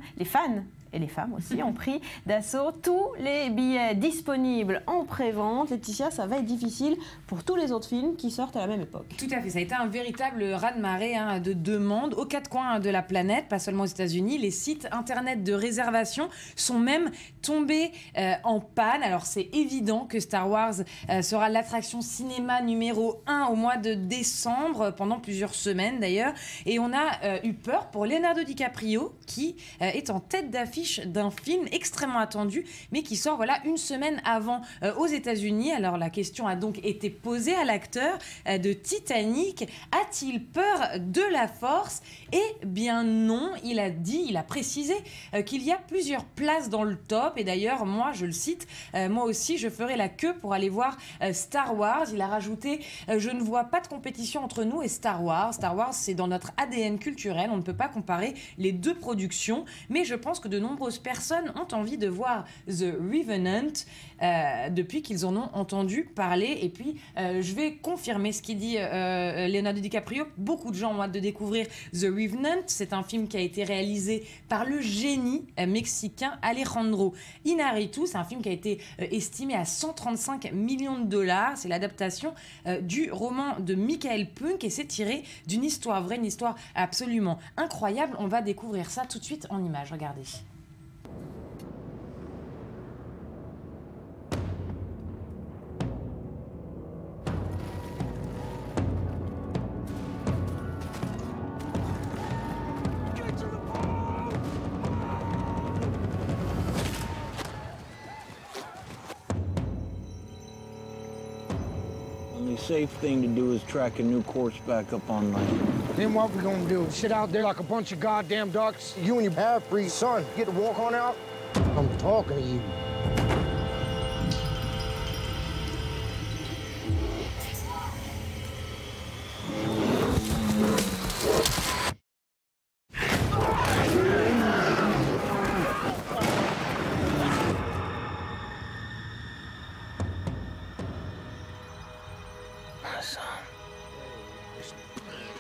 et les femmes aussi, ont pris d'assaut tous les billets disponibles en pré-vente. Laetitia, ça va être difficile pour tous les autres films qui sortent à la même époque. Tout à fait, ça a été un véritable raz-de-marée de demandes aux quatre coins de la planète, pas seulement aux États-Unis. Les sites internet de réservation sont même tombés en panne. Alors c'est évident que Star Wars sera l'attraction cinéma numéro 1 au mois de décembre, pendant plusieurs semaines d'ailleurs. Et on a eu peur pour Leonardo DiCaprio, qui est en tête d'affiche d'un film extrêmement attendu, mais qui sort une semaine avant aux États-Unis. Alors la question a donc été posée à l'acteur de Titanic. A-t-il peur de la force? Eh bien non, il a précisé qu'il y a plusieurs places dans le top. Et d'ailleurs, moi, je le cite, moi aussi, je ferai la queue pour aller voir Star Wars. Il a rajouté, je ne vois pas de compétition entre nous et Star Wars. Star Wars, c'est dans notre ADN culturel. On ne peut pas comparer les deux productions. Mais je pense que de nombreuses personnes ont envie de voir The Revenant depuis qu'ils en ont entendu parler. Et puis, je vais confirmer ce qu'il dit Leonardo DiCaprio. Beaucoup de gens ont hâte de découvrir The Revenant. C'est un film qui a été réalisé par le génie mexicain Alejandro Iñárritu. C'est un film qui a été estimé à 135 millions de dollars. C'est l'adaptation du roman de Michael Punk et c'est tiré d'une histoire vraie, une histoire absolument incroyable. On va découvrir ça tout de suite en images. Regardez. The safe thing to do is track a new course back up on land. Then what we gonna do? Sit out there like a bunch of goddamn ducks? You and your half-breed son get to walk on out? I'm talking to you.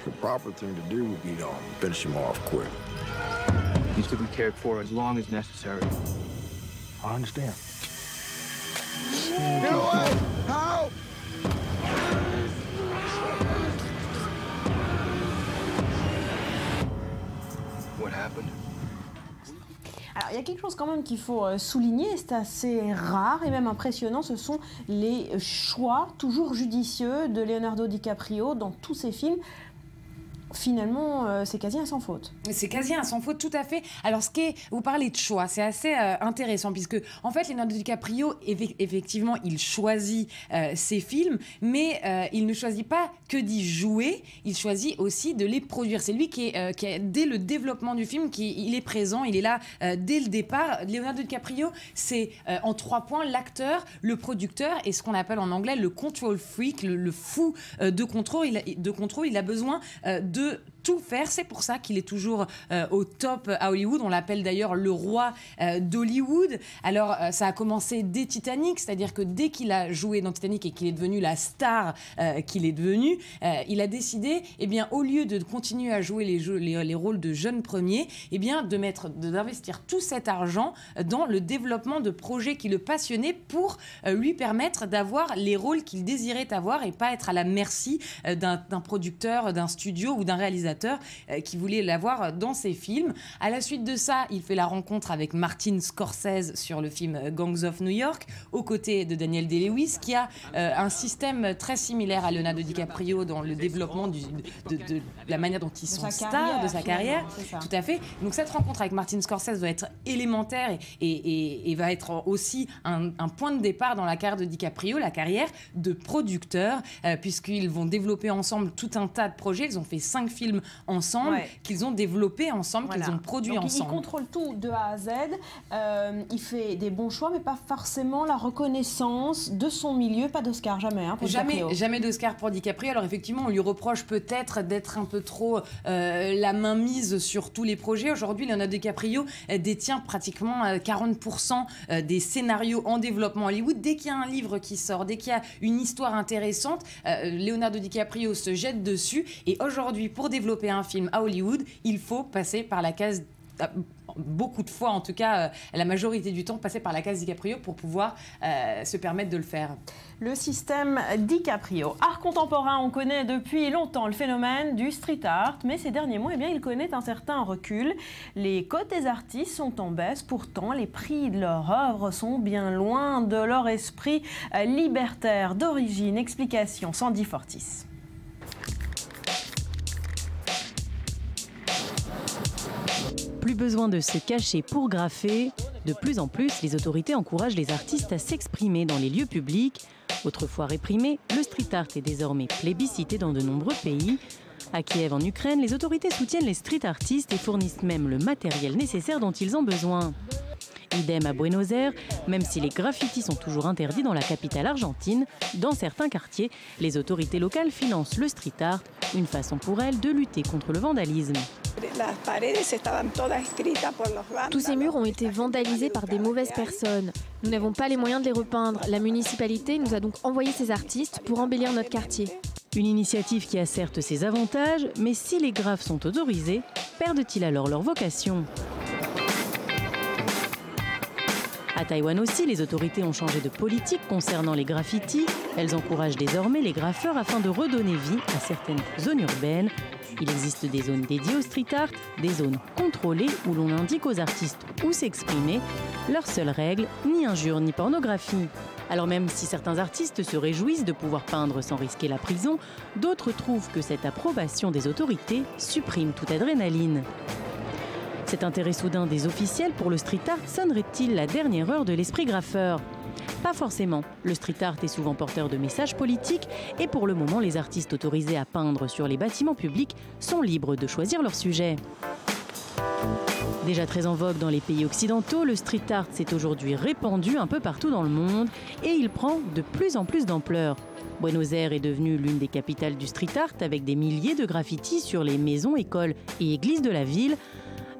The proper thing to do would be to finish him off quick. He's to be cared for as long as necessary. I understand. Get away! Help! What happened? Alors, il y a quelque chose quand même qu'il faut souligner, c'est assez rare et même impressionnant, ce sont les choix toujours judicieux de Leonardo DiCaprio dans tous ses films. Finalement, c'est quasi un sans faute. C'est quasi un sans faute, tout à fait. Alors, vous parlez de choix, c'est assez intéressant, puisque, en fait, Leonardo DiCaprio, effectivement, il choisit ses films, mais il ne choisit pas que d'y jouer, il choisit aussi de les produire. C'est lui qui est dès le développement du film, il est présent, il est là dès le départ. Leonardo DiCaprio, c'est en 3 points l'acteur, le producteur et ce qu'on appelle en anglais le control freak, le fou de contrôle. Il a besoin de tout faire, c'est pour ça qu'il est toujours au top à Hollywood. On l'appelle d'ailleurs le roi d'Hollywood. Alors ça a commencé dès Titanic, c'est-à-dire que dès qu'il a joué dans Titanic et qu'il est devenu la star qu'il est devenu, il a décidé, au lieu de continuer à jouer les rôles de jeunes premiers, d'investir tout cet argent dans le développement de projets qui le passionnaient pour lui permettre d'avoir les rôles qu'il désirait avoir et pas être à la merci d'un producteur, d'un studio ou d'un réalisateur qui voulait l'avoir dans ses films. À la suite de ça, il fait la rencontre avec Martin Scorsese sur le film Gangs of New York, aux côtés de Daniel Day-Lewis, qui a un système très similaire à Leonardo DiCaprio dans le développement de la manière dont ils sont stars, de sa carrière. Tout à fait. Donc cette rencontre avec Martin Scorsese doit être élémentaire et va être aussi un point de départ dans la carrière de DiCaprio, la carrière de producteur, puisqu'ils vont développer ensemble tout un tas de projets. Ils ont fait 5 films ensemble, qu'ils ont développé ensemble, qu'ils ont produit ensemble. Il contrôle tout de A à Z, il fait des bons choix, mais pas forcément la reconnaissance de son milieu, pas d'Oscar, jamais. Pour jamais d'Oscar pour DiCaprio. Alors effectivement, on lui reproche peut-être d'être un peu trop la main mise sur tous les projets. Aujourd'hui, Leonardo DiCaprio détient pratiquement 40% des scénarios en développement à Hollywood. Dès qu'il y a un livre qui sort, dès qu'il y a une histoire intéressante, Leonardo DiCaprio se jette dessus. Et aujourd'hui, pour développer un film à Hollywood, il faut passer par la case beaucoup de fois, en tout cas la majorité du temps, passer par la case DiCaprio pour pouvoir se permettre de le faire. Le système DiCaprio. Art contemporain, on connaît depuis longtemps le phénomène du street art, mais ces derniers mois, il connaît un certain recul. Les cotes des artistes sont en baisse, pourtant les prix de leurs œuvres sont bien loin de leur esprit libertaire d'origine. Explication, Sandy Fortis. Plus besoin de se cacher pour graffer. De plus en plus, les autorités encouragent les artistes à s'exprimer dans les lieux publics. Autrefois réprimé, le street art est désormais plébiscité dans de nombreux pays. À Kiev, en Ukraine, les autorités soutiennent les street artistes et fournissent même le matériel nécessaire dont ils ont besoin. Idem à Buenos Aires, même si les graffitis sont toujours interdits dans la capitale argentine, dans certains quartiers, les autorités locales financent le street art, une façon pour elles de lutter contre le vandalisme. Tous ces murs ont été vandalisés par des mauvaises personnes. Nous n'avons pas les moyens de les repeindre. La municipalité nous a donc envoyé ces artistes pour embellir notre quartier. Une initiative qui a certes ses avantages, mais si les graphes sont autorisés, perdent-ils alors leur vocation ? À Taïwan aussi, les autorités ont changé de politique concernant les graffitis. Elles encouragent désormais les graffeurs afin de redonner vie à certaines zones urbaines. Il existe des zones dédiées au street art, des zones contrôlées où l'on indique aux artistes où s'exprimer. Leur seule règle, ni injure ni pornographie. Alors même si certains artistes se réjouissent de pouvoir peindre sans risquer la prison, d'autres trouvent que cette approbation des autorités supprime toute adrénaline. Cet intérêt soudain des officiels pour le street art sonnerait-il la dernière heure de l'esprit graffeur ? Pas forcément. Le street art est souvent porteur de messages politiques et pour le moment, les artistes autorisés à peindre sur les bâtiments publics sont libres de choisir leur sujet. Déjà très en vogue dans les pays occidentaux, le street art s'est aujourd'hui répandu un peu partout dans le monde et il prend de plus en plus d'ampleur. Buenos Aires est devenue l'une des capitales du street art avec des milliers de graffitis sur les maisons, écoles et églises de la ville.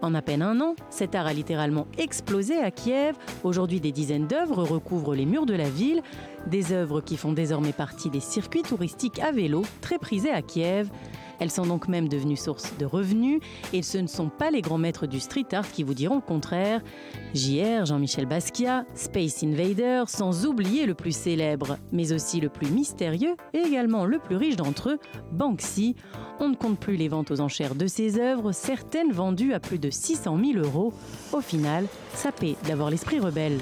En à peine un an, cet art a littéralement explosé à Kiev. Aujourd'hui, des dizaines d'œuvres recouvrent les murs de la ville. Des œuvres qui font désormais partie des circuits touristiques à vélo, très prisés à Kiev. Elles sont donc même devenues source de revenus. Et ce ne sont pas les grands maîtres du street art qui vous diront le contraire. JR, Jean-Michel Basquiat, Space Invader, sans oublier le plus célèbre, mais aussi le plus mystérieux et également le plus riche d'entre eux, Banksy. On ne compte plus les ventes aux enchères de ses œuvres, certaines vendues à plus de 600 000 €. Au final, ça paie d'avoir l'esprit rebelle.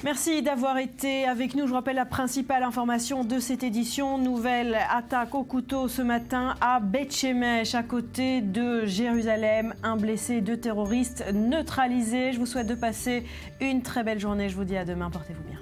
Merci d'avoir été avec nous. Je rappelle la principale information de cette édition. Nouvelle attaque au couteau ce matin à Beth Shemesh, à côté de Jérusalem. Un blessé, 2 terroristes neutralisés. Je vous souhaite de passer une très belle journée. Je vous dis à demain. Portez-vous bien.